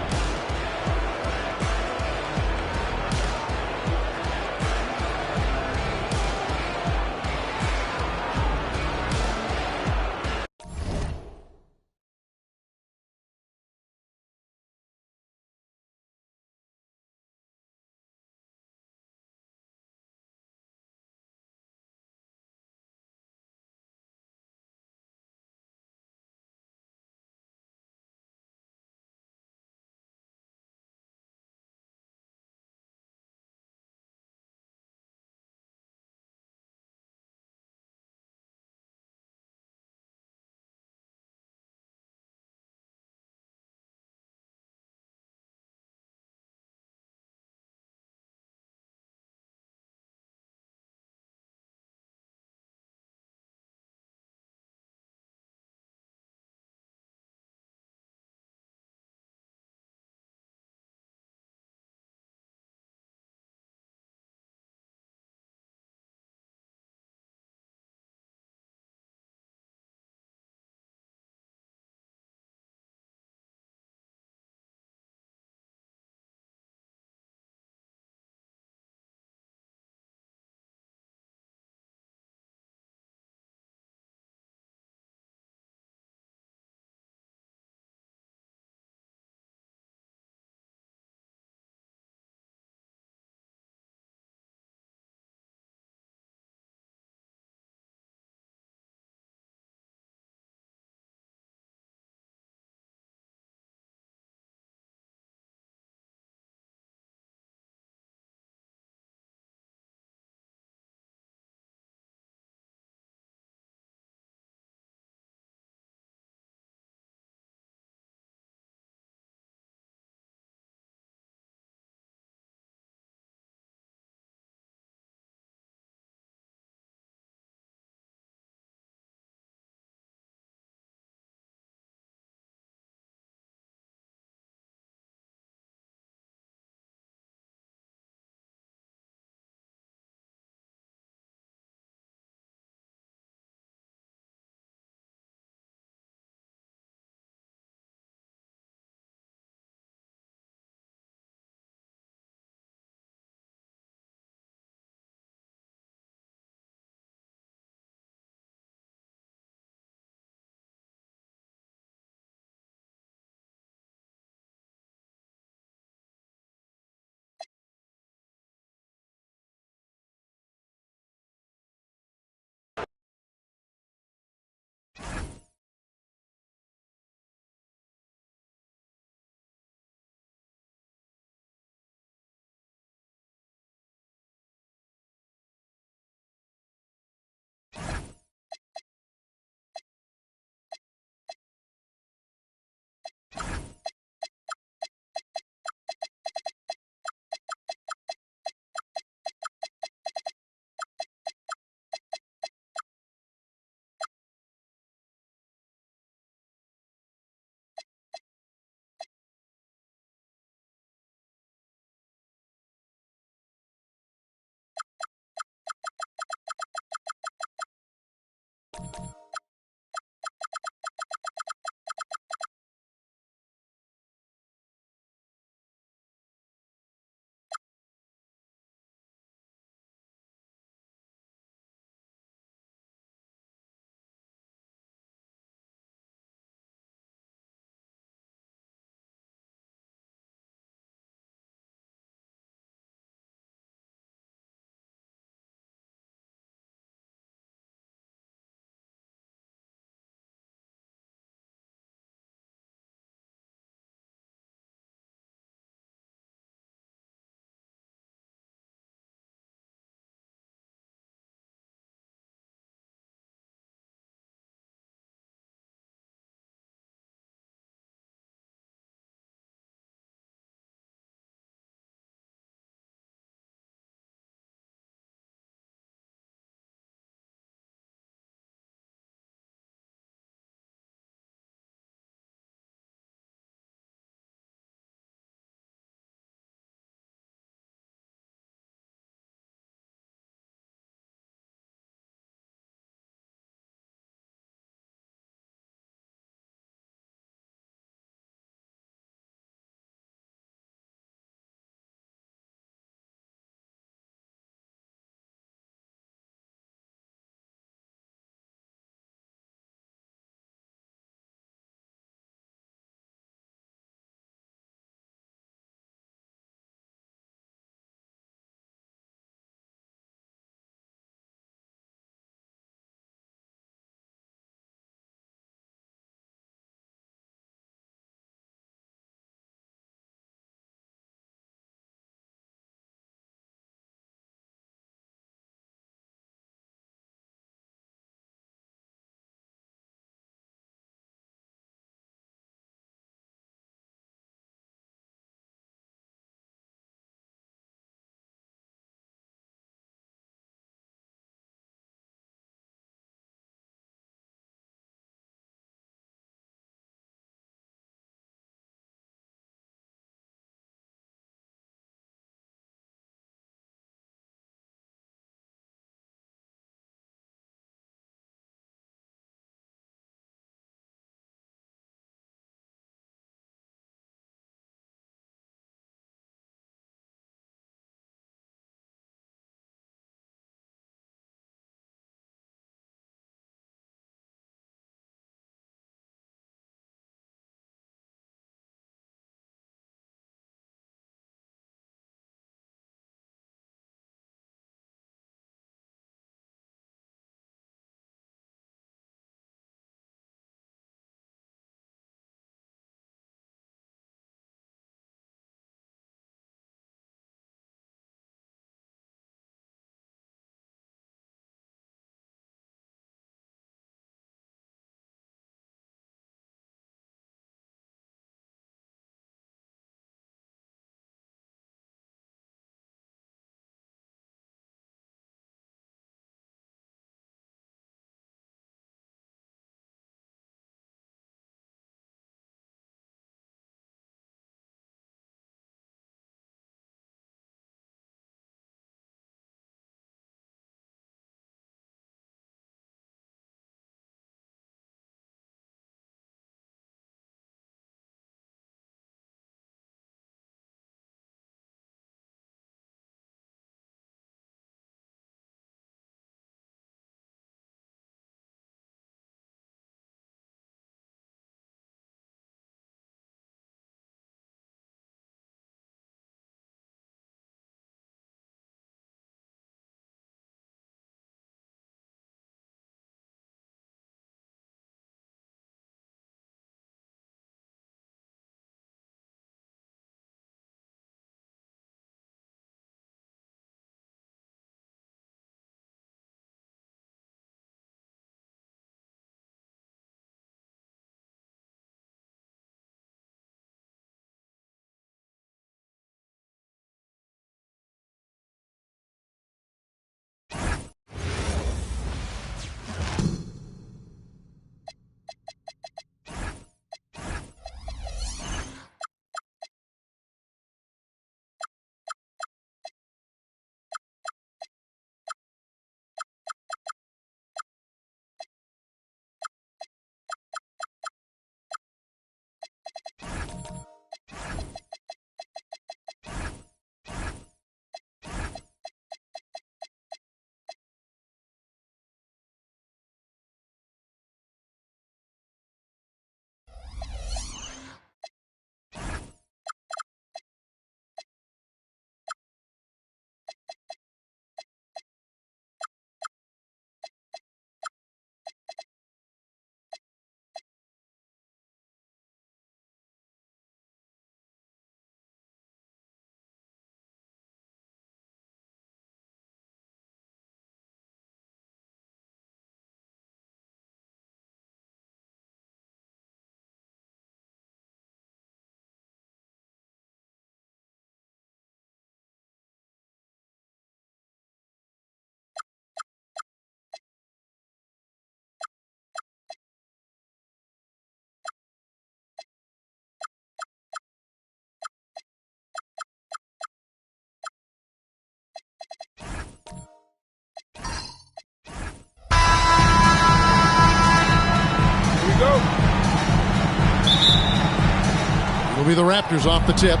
be the Raptors off the tip.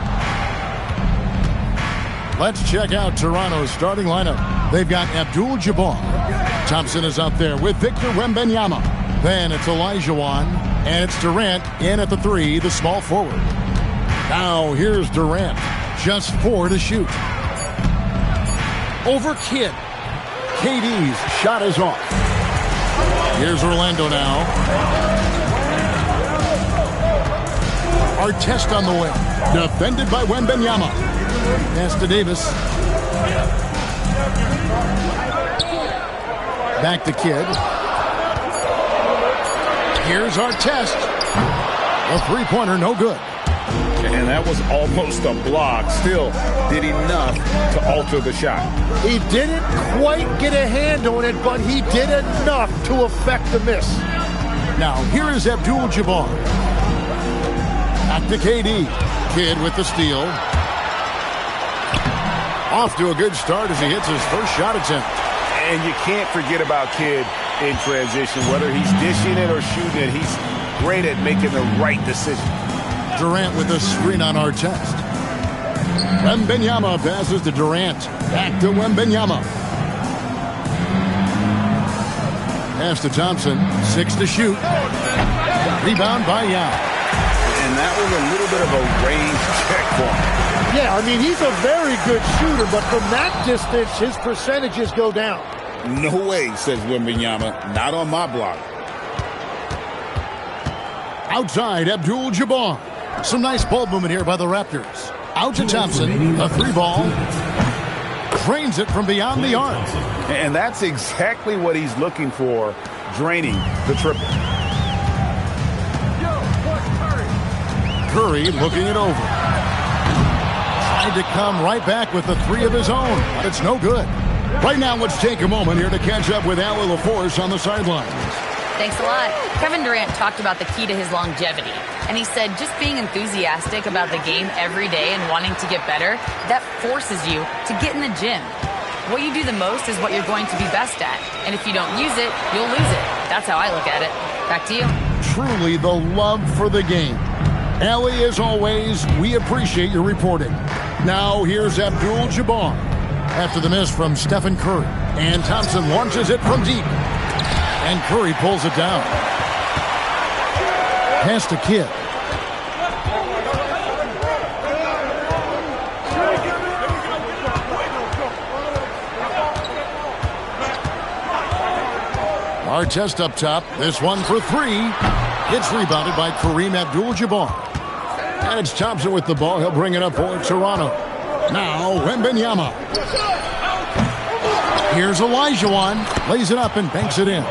Let's check out Toronto's starting lineup. They've got Abdul-Jabbar. Thompson is out there with Victor Wembanyama. Then it's Olajuwon, and it's Durant in at the 3, the small forward. Now here's Durant, just 4 to shoot. Over Kidd. KD's shot is off. Here's Orlando now. Artest on the way. Defended by Wembanyama. Pass to Davis. Back to Kidd. Here's Artest. A three-pointer, no good. And that was almost a block. Still did enough to alter the shot. He didn't quite get a hand on it, but he did enough to affect the miss. Now, here is Abdul-Jabbar. Back to KD. Kidd with the steal. Off to a good start as he hits his first shot attempt. And you can't forget about Kidd in transition. Whether he's dishing it or shooting it, he's great at making the right decision. Durant with a screen on Artest. Wembanyama passes to Durant. Back to Wembanyama. Pass to Thompson. 6 to shoot. Rebound by Yao. And that was a little bit of a range check for him. Yeah, I mean, he's a very good shooter, but from that distance, his percentages go down. No way, says Wembanyama. Not on my block. Outside, Abdul-Jabbar. Some nice ball movement here by the Raptors. Out to Thompson. A 3-ball. Drains it from beyond the arc. And that's exactly what he's looking for, draining the triple. Curry looking it over. Tried to come right back with the 3 of his own, but it's no good. Right now, let's take a moment here to catch up with Allie LaForce on the sidelines. Thanks a lot. Kevin Durant talked about the key to his longevity. And he said just being enthusiastic about the game every day and wanting to get better, that forces you to get in the gym. What you do the most is what you're going to be best at. And if you don't use it, you'll lose it. That's how I look at it. Back to you. Truly the love for the game. Allie, as always, we appreciate your reporting. Now here's Abdul-Jabbar. After the miss from Stephen Curry. And Thompson launches it from deep. And Curry pulls it down. Pass to Kidd. Artest up top. This one for 3. It's rebounded by Kareem Abdul-Jabbar. And it's Thompson with the ball. He'll bring it up for Toronto. Now, Wembanyama. Here's Olajuwon. Lays it up and banks it in.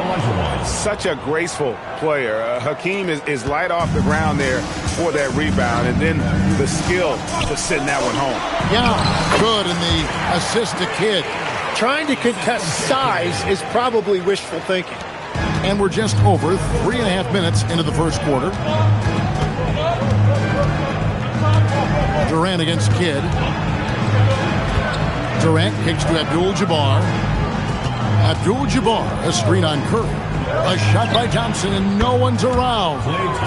Such a graceful player. Hakeem is light off the ground there for that rebound. And then the skill to send that one home. Yeah, good. And the assist to Kidd. Trying to contest size is probably wishful thinking. And we're just over 3.5 minutes into the first quarter. Durant against Kidd. Durant kicks to Abdul-Jabbar. Abdul-Jabbar, a screen on Curry. A shot by Thompson, and no one's around.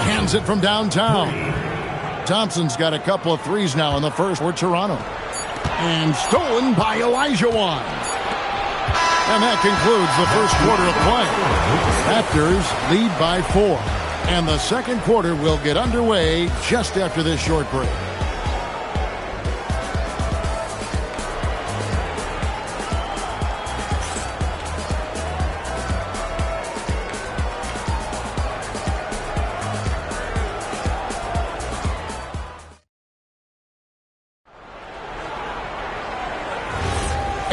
Cans it from downtown. Thompson's got a couple of threes now in the first for Toronto. And stolen by Olajuwon. And that concludes the first quarter of play. Raptors lead by 4. And the second quarter will get underway just after this short break.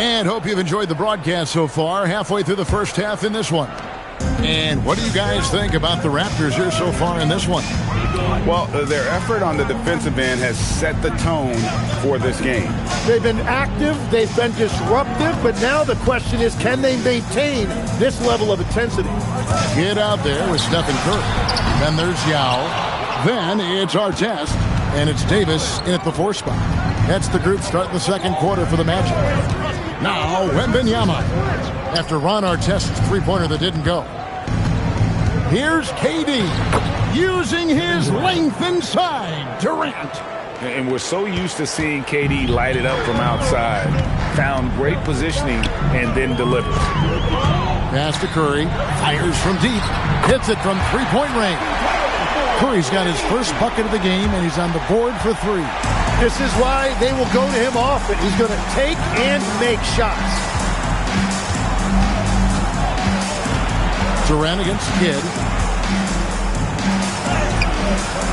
And hope you've enjoyed the broadcast so far, halfway through the first half in this one. And what do you guys think about the Raptors here so far in this one? Well, their effort on the defensive end has set the tone for this game. They've been active, they've been disruptive, but now the question is, can they maintain this level of intensity? Get out there with Stephen Curry. Then there's Yao. Then it's Artest. And it's Davis in at the 4 spot. That's the group starting the second quarter for the Magic. Now, Wembanyama. After Ron Artest's three-pointer that didn't go. Here's KD using his length inside. Durant. And we're so used to seeing KD light it up from outside. Found great positioning and then delivers. Pass to Curry. Fires from deep. Hits it from three-point range. Curry's got his first bucket of the game, and he's on the board for 3. This is why they will go to him often. He's going to take and make shots. Durant against Kidd.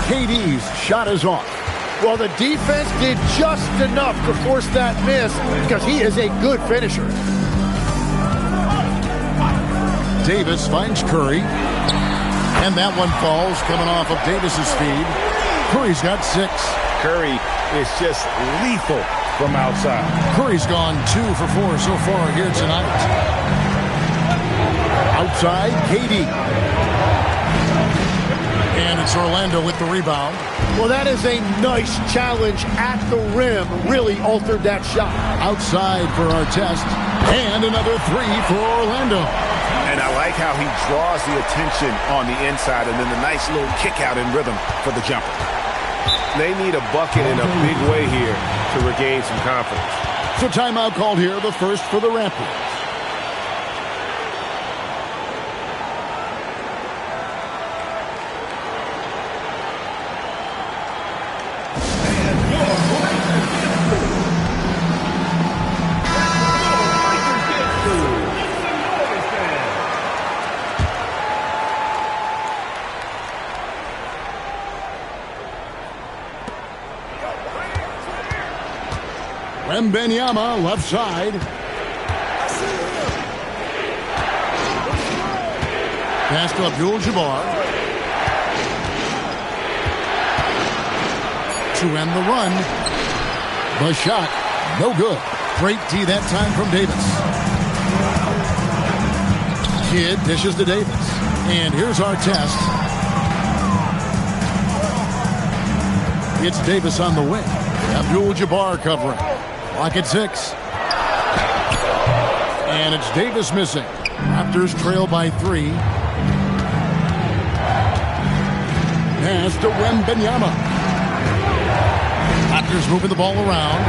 KD's shot is off. Well, the defense did just enough to force that miss because he is a good finisher. Davis finds Curry. And that one falls coming off of Davis's feed. Curry's got 6. Curry is just lethal from outside. Curry's gone 2 for 4 so far here tonight. Outside, KD. And it's Orlando with the rebound. Well, that is a nice challenge at the rim. Really altered that shot. Outside for Artest. And another 3 for Orlando. And I like how he draws the attention on the inside and then the nice little kick out in rhythm for the jumper. They need a bucket in a big way here to regain some confidence. So timeout called here, the first for the Raptors. Wembanyama left side. Pass to Abdul-Jabbar. To end the run. The shot, no good. Great D that time from Davis. Kidd dishes to Davis. And here's Artest. It's Davis on the wing. Abdul-Jabbar covering. Clock at 6. And it's Davis missing. Raptors trail by 3. Pass to Wembanyama. Raptors moving the ball around.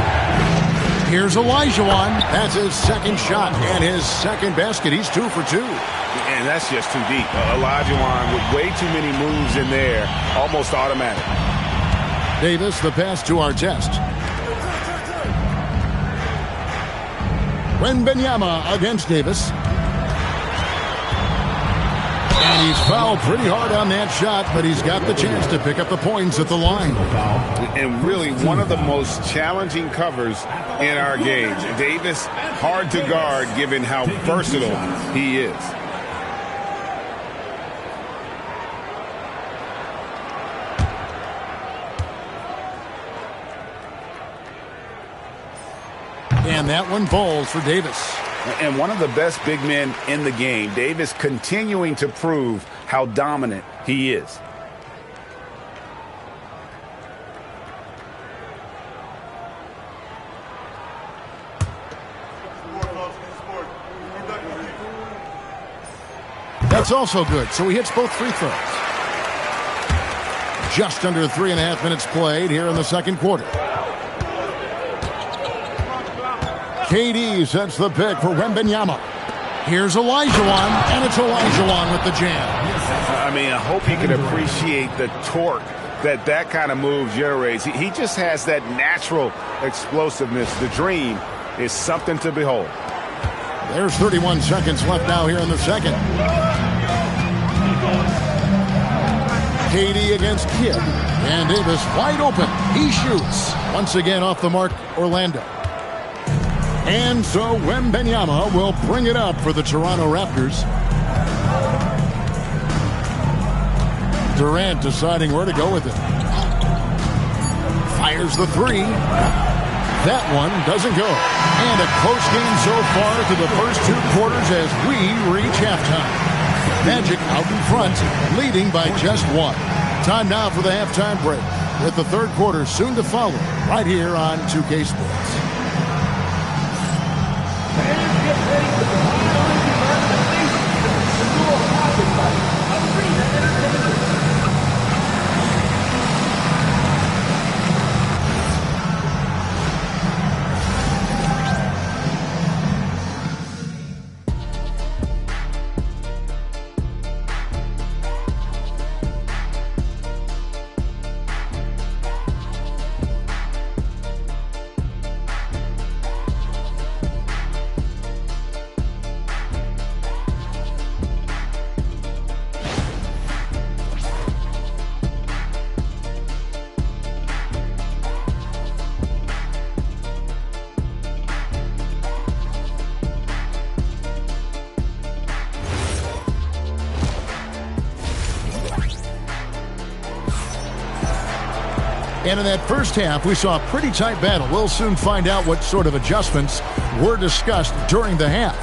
Here's Olajuwon. That's his second shot and his second basket. He's 2 for 2. And that's just too deep. Olajuwon with way too many moves in there. Almost automatic. Davis, the pass to Artest. Wembanyama against Davis. And he's fouled pretty hard on that shot, but he's got the chance to pick up the points at the line. And really one of the most challenging covers in our game. Davis, hard to guard given how versatile he is. And that one falls for Davis. And one of the best big men in the game, Davis continuing to prove how dominant he is. That's also good, so he hits both free throws. Just under 3.5 minutes played here in the second quarter. KD sets the pick for Wembanyama. Here's Olajuwon, and it's Olajuwon with the jam. I mean, I hope you can appreciate the torque that kind of move generates. He just has that natural explosiveness. The dream is something to behold. There's 31 seconds left now here in the second. KD against Kidd. And Davis wide open. He shoots. Once again off the mark, Orlando. And so Wembanyama will bring it up for the Toronto Raptors. Durant deciding where to go with it. Fires the 3. That one doesn't go. And a close game so far to the first 2 quarters as we reach halftime. Magic out in front, leading by just 1. Time now for the halftime break, with the third quarter soon to follow, right here on 2K Sports. And in that first half, we saw a pretty tight battle. We'll soon find out what sort of adjustments were discussed during the half.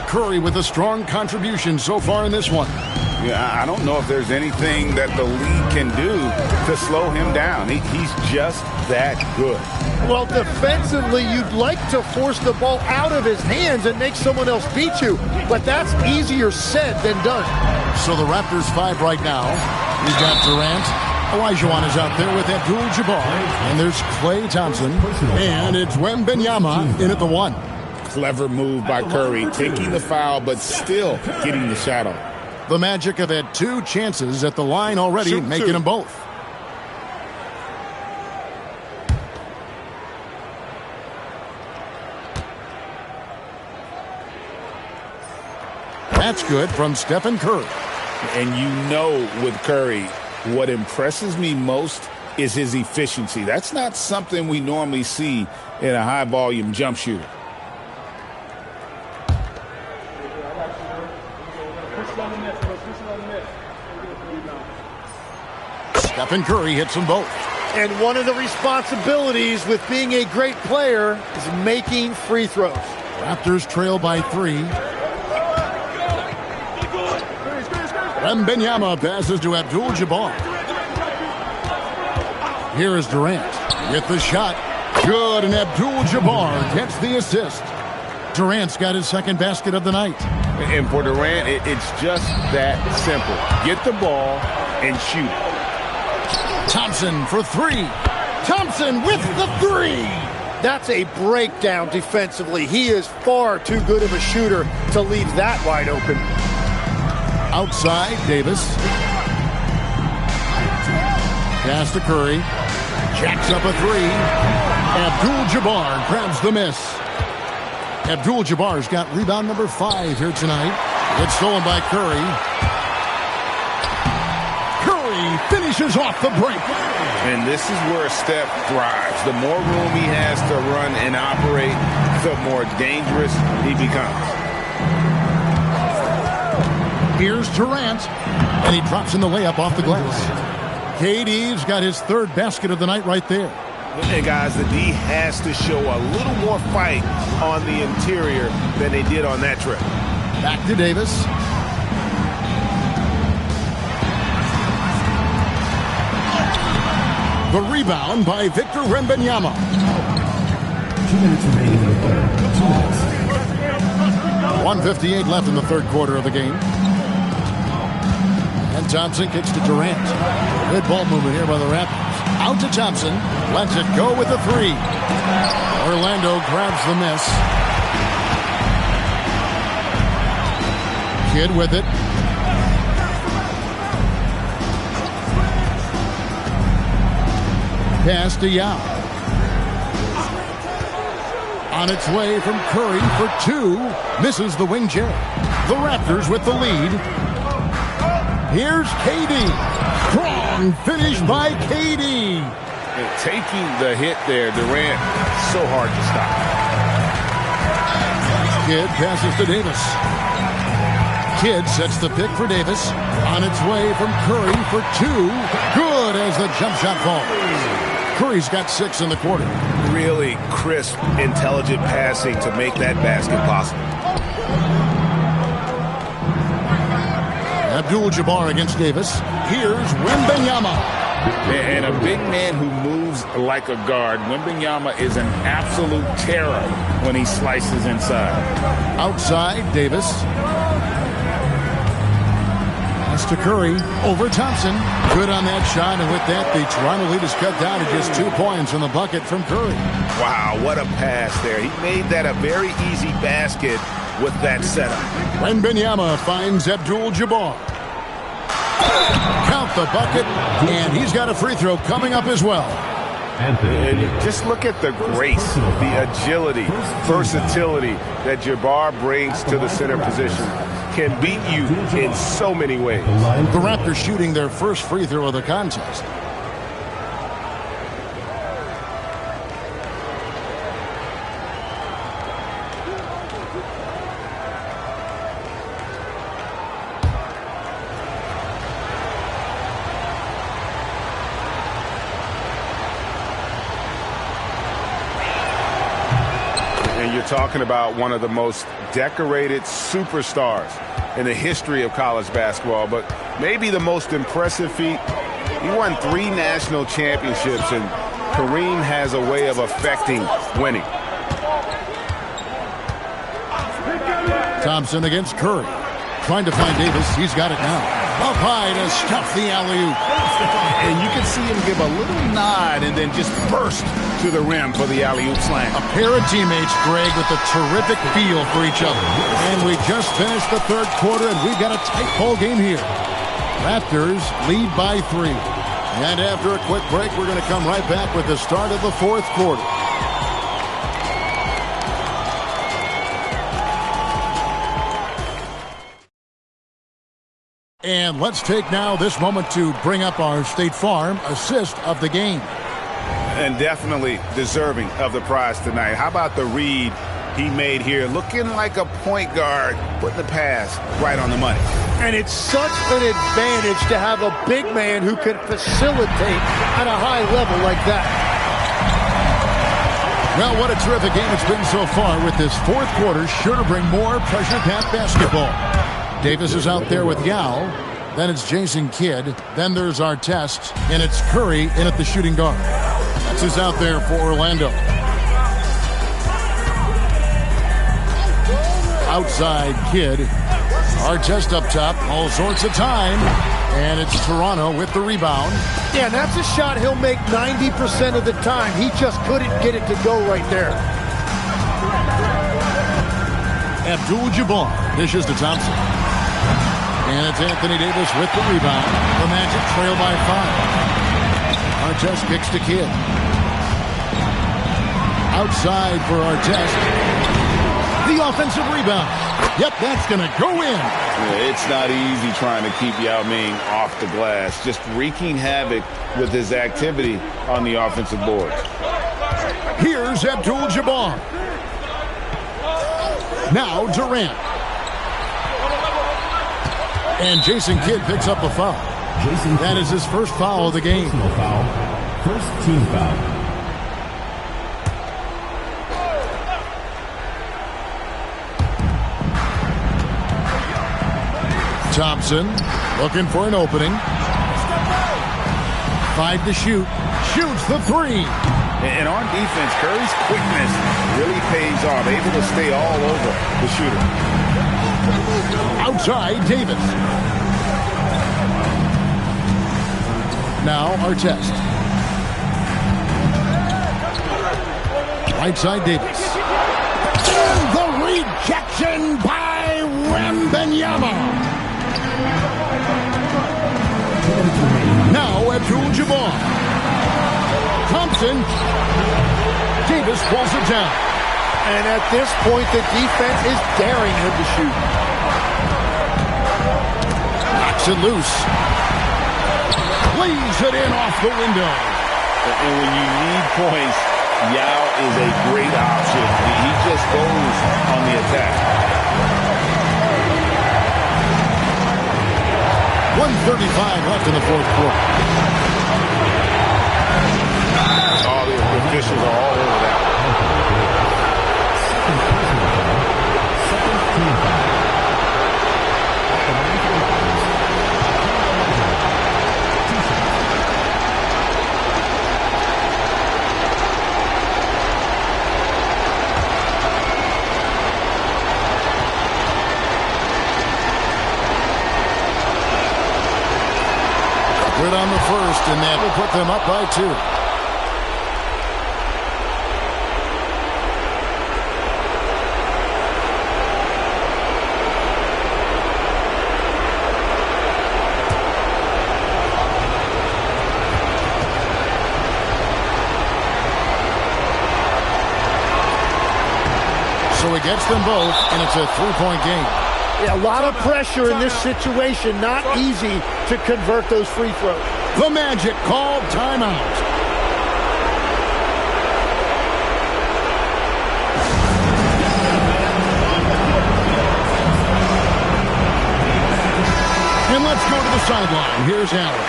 Curry with a strong contribution so far in this one. Yeah, I don't know if there's anything that the league can do to slow him down. He's just that good. Well, defensively, you'd like to force the ball out of his hands and make someone else beat you, but that's easier said than done. So the Raptors 5 right now. We've got Durant. Olajuwon is out there with Abdul-Jabbar. And there's Klay Thompson. And it's Wembanyama in at the 1. Clever move by Curry, taking the foul, but still getting the shot off. The Magic have had 2 chances at the line already, making them both. That's good from Stephen Curry. And you know with Curry, what impresses me most is his efficiency. That's not something we normally see in a high-volume jump shooter. Stephen Curry hits them both. And one of the responsibilities with being a great player is making free throws. Raptors trail by 3. Wembanyama passes to Abdul-Jabbar. Here is Durant with the shot. Good, and Abdul-Jabbar gets the assist. Durant's got his second basket of the night. And for Durant, it's just that simple. Get the ball and shoot it. Thompson for 3. Thompson with the 3. That's a breakdown defensively. He is far too good of a shooter to leave that wide open. Outside, Davis. Pass to Curry. Jacks up a 3. Abdul-Jabbar grabs the miss. Abdul-Jabbar's got rebound number 5 here tonight. It's stolen by Curry. Curry finishes off the break. And this is where Steph thrives. The more room he has to run and operate, the more dangerous he becomes. Here's Durant, and he drops in the layup off the glass. KD's got his 3rd basket of the night right there. And guys, the D has to show a little more fight on the interior than they did on that trip. Back to Davis. The rebound by Victor Wembanyama. 2 minutes remaining in the third. 2 minutes. 1:58 left in the third quarter of the game. And Thompson kicks to Durant. Good ball movement here by the Raptors. Out to Thompson. Lets it go with the 3. Orlando grabs the miss. Kidd with it. Pass to Yao. On its way from Curry for 2. Misses the wing J. The Raptors with the lead. Here's KD. Strong finish by KD. And taking the hit there, Durant, so hard to stop. Kidd passes to Davis. Kidd sets the pick for Davis. On its way from Curry for 2. Good as the jump shot falls. Curry's got 6 in the quarter. Really crisp, intelligent passing to make that basket possible. Abdul-Jabbar against Davis. Here's Wembanyama. And a big man who moves like a guard. Wembanyama is an absolute terror when he slices inside. Outside, Davis. Pass to Curry. Over Thompson. Good on that shot, and with that, the Toronto lead is cut down to just 2 points in the bucket from Curry. Wow, what a pass there. He made that a very easy basket with that setup. Wembanyama finds Abdul-Jabbar. Count the bucket, and he's got a free throw coming up as well. And just look at the grace, the agility, versatility that Jabbar brings to the center position. Can beat you in so many ways. The Raptors shooting their first free throw of the contest. you're talking about one of the most decorated superstars in the history of college basketball, but maybe the most impressive feat. He won 3 national championships, and Kareem has a way of affecting winning. Thompson against Curry. Trying to find Davis. He's got it now. Up high to stuff the alley-oop. And you can see him give a little nod and then just burst to the rim for the alley-oop slam. A pair of teammates, Greg, with a terrific feel for each other. And we just finished the third quarter, and we've got a tight ball game here. Raptors lead by 3. And after a quick break, we're going to come right back with the start of the fourth quarter. And let's take now this moment to bring up our State Farm assist of the game. And definitely deserving of the prize tonight. How about the read he made here? Looking like a point guard, putting the pass right on the money. And it's such an advantage to have a big man who can facilitate at a high level like that. Well, what a terrific game it's been so far with this fourth quarter. Sure to bring more pressure-packed basketball. Davis is out there with Yao. Then it's Jason Kidd. Then there's Artest. And it's Curry in at the shooting guard. That's who's out there for Orlando. Outside Kidd. Artest up top. All sorts of time. And it's Toronto with the rebound. Yeah, and that's a shot he'll make 90% of the time. He just couldn't get it to go right there. Abdul-Jabbar dishes to Thompson. And it's Anthony Davis with the rebound. The Magic trail by 5. Artest kicks to Kidd. Outside for Artest. The offensive rebound. Yep, that's going to go in. Yeah, it's not easy trying to keep Yao Ming off the glass. Just wreaking havoc with his activity on the offensive board. Here's Abdul-Jabbar. Now Durant. And Jason Kidd picks up a foul. That is his first foul of the game. First team foul. Thompson looking for an opening. 5 to shoot. Shoots the 3. And on defense, Curry's quickness really pays off. Able to stay all over the shooter. Outside, Davis. Now Artest. Right side, Davis. And the rejection by Wembanyama. Now Abdul-Jabbar. Thompson. Davis pulls it down. And at this point, the defense is daring him to shoot. Knocks it loose. Lays it in off the window. And when you need points, Yao is a great option. He just goes on the attack. 1:35 left in the fourth quarter. Oh, the officials are all over that. Good on the first, and that will put them up by 2. So he gets them both, and it's a 3-point game. Yeah, a lot of pressure in this situation. Not easy to convert those free throws. The Magic called timeout. And let's go to the sideline. Here's Allen.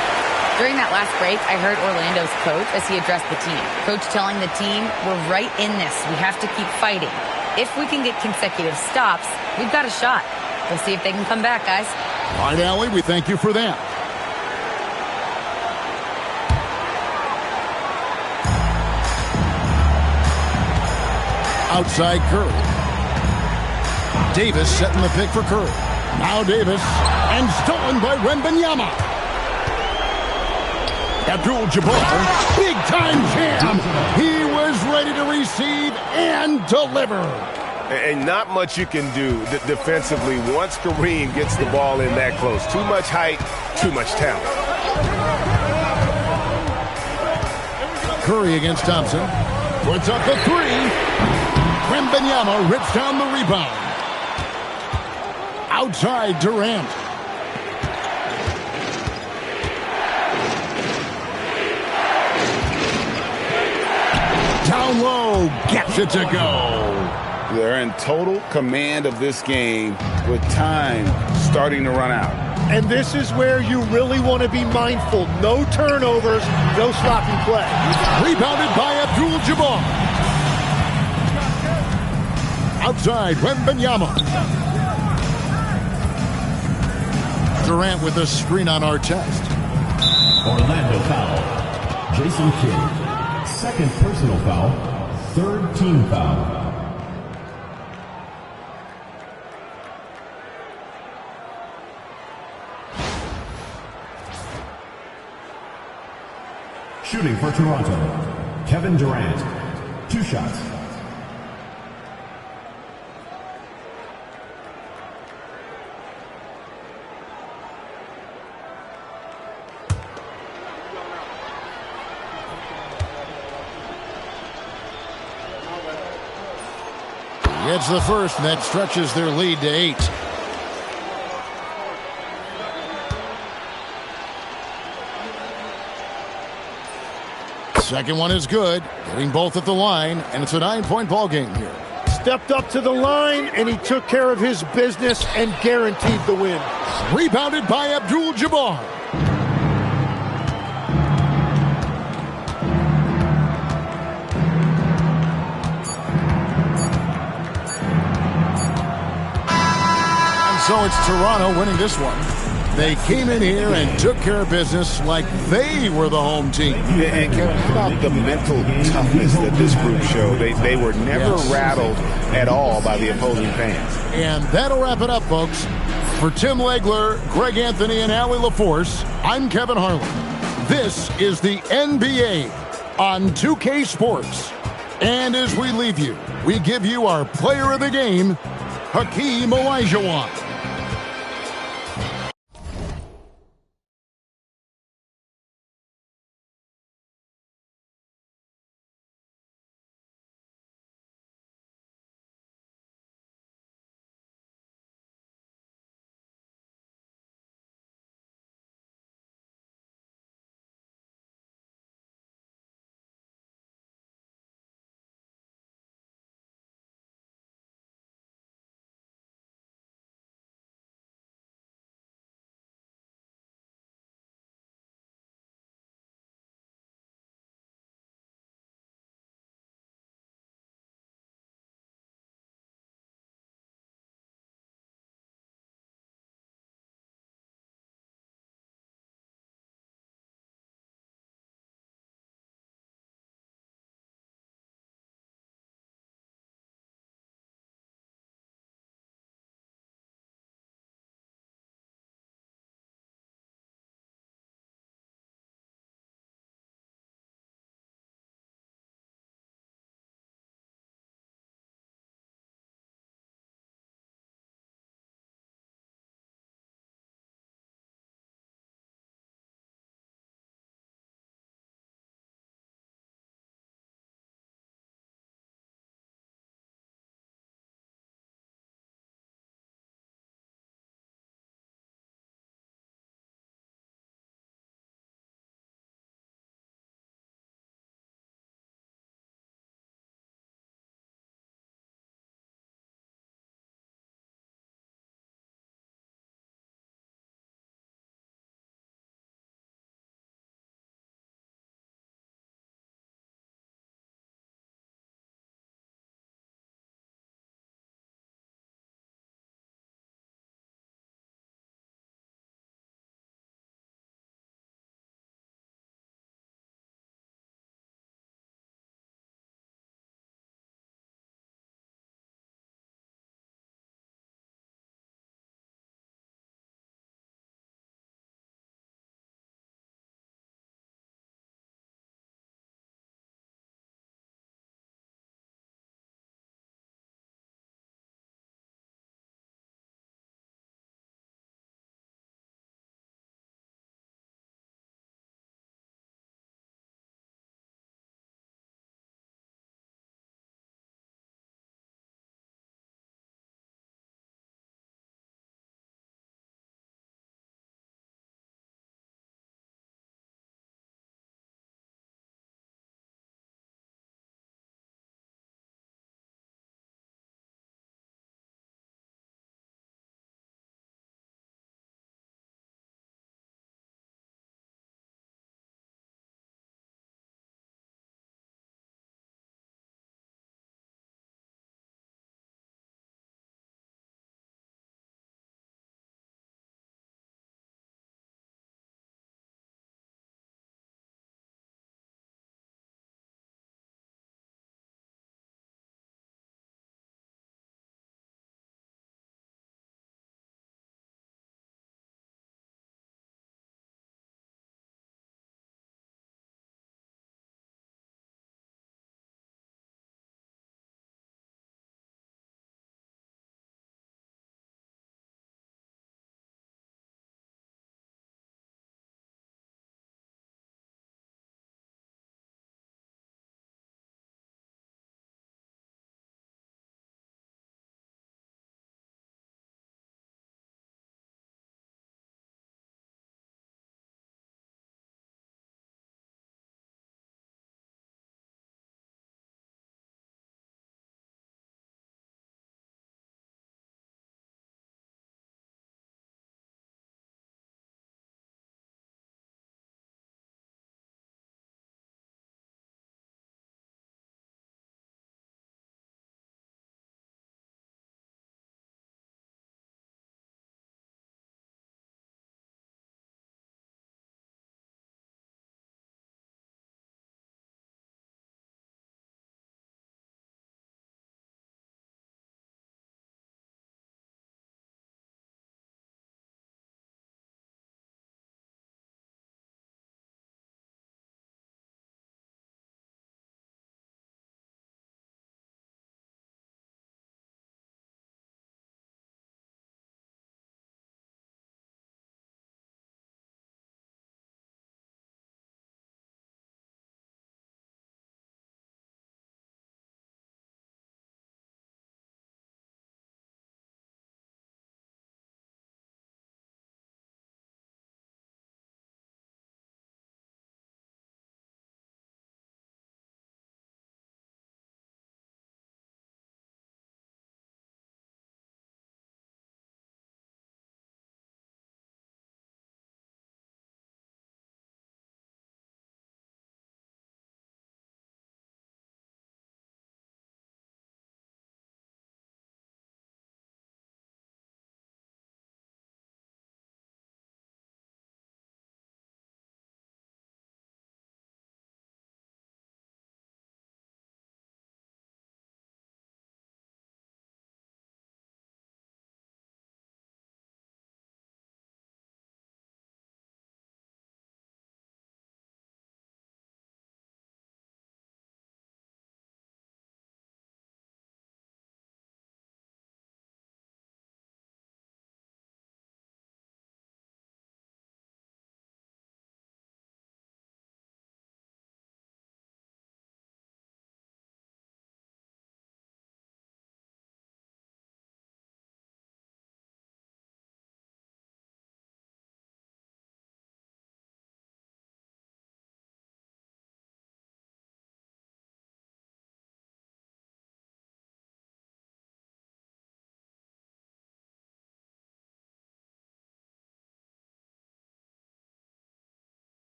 During that last break, I heard Orlando's coach as he addressed the team. Coach telling the team, we're right in this. We have to keep fighting. If we can get consecutive stops, we've got a shot. We'll see if they can come back, guys. All right, Allie, we thank you for that. Outside Curry. Davis setting the pick for Curry. Now Davis, and stolen by Wembanyama. Abdul-Jabbar, big-time jam. He was ready to receive and deliver. And not much you can do defensively once Kareem gets the ball in that close. Too much height, too much talent. Curry against Thompson. Puts up the three. Wembanyama rips down the rebound. Outside Durant. Down low, gets it to go. They're in total command of this game with time starting to run out. And this is where you really want to be mindful. No turnovers, no sloppy play. Rebounded by Abdul-Jabbar. Outside, Wembanyama. Durant with a screen on Artest. Orlando foul. Jason Kidd. Second personal foul. Third team foul. Shooting for Toronto, Kevin Durant. 2 shots. It's the first, and that stretches their lead to 8. Second one is good, getting both at the line, and it's a 9-point ball game here. Stepped up to the line, and he took care of his business and guaranteed the win. Rebounded by Abdul-Jabbar. So it's Toronto winning this one. They came in here and took care of business like they were the home team. And Kevin, how about the mental toughness that this group showed? They were never rattled at all by the opposing fans. And that'll wrap it up, folks. For Tim Legler, Greg Anthony, and Allie LaForce, I'm Kevin Harlan. This is the NBA on 2K Sports. And as we leave you, we give you our player of the game, Hakeem Olajuwon.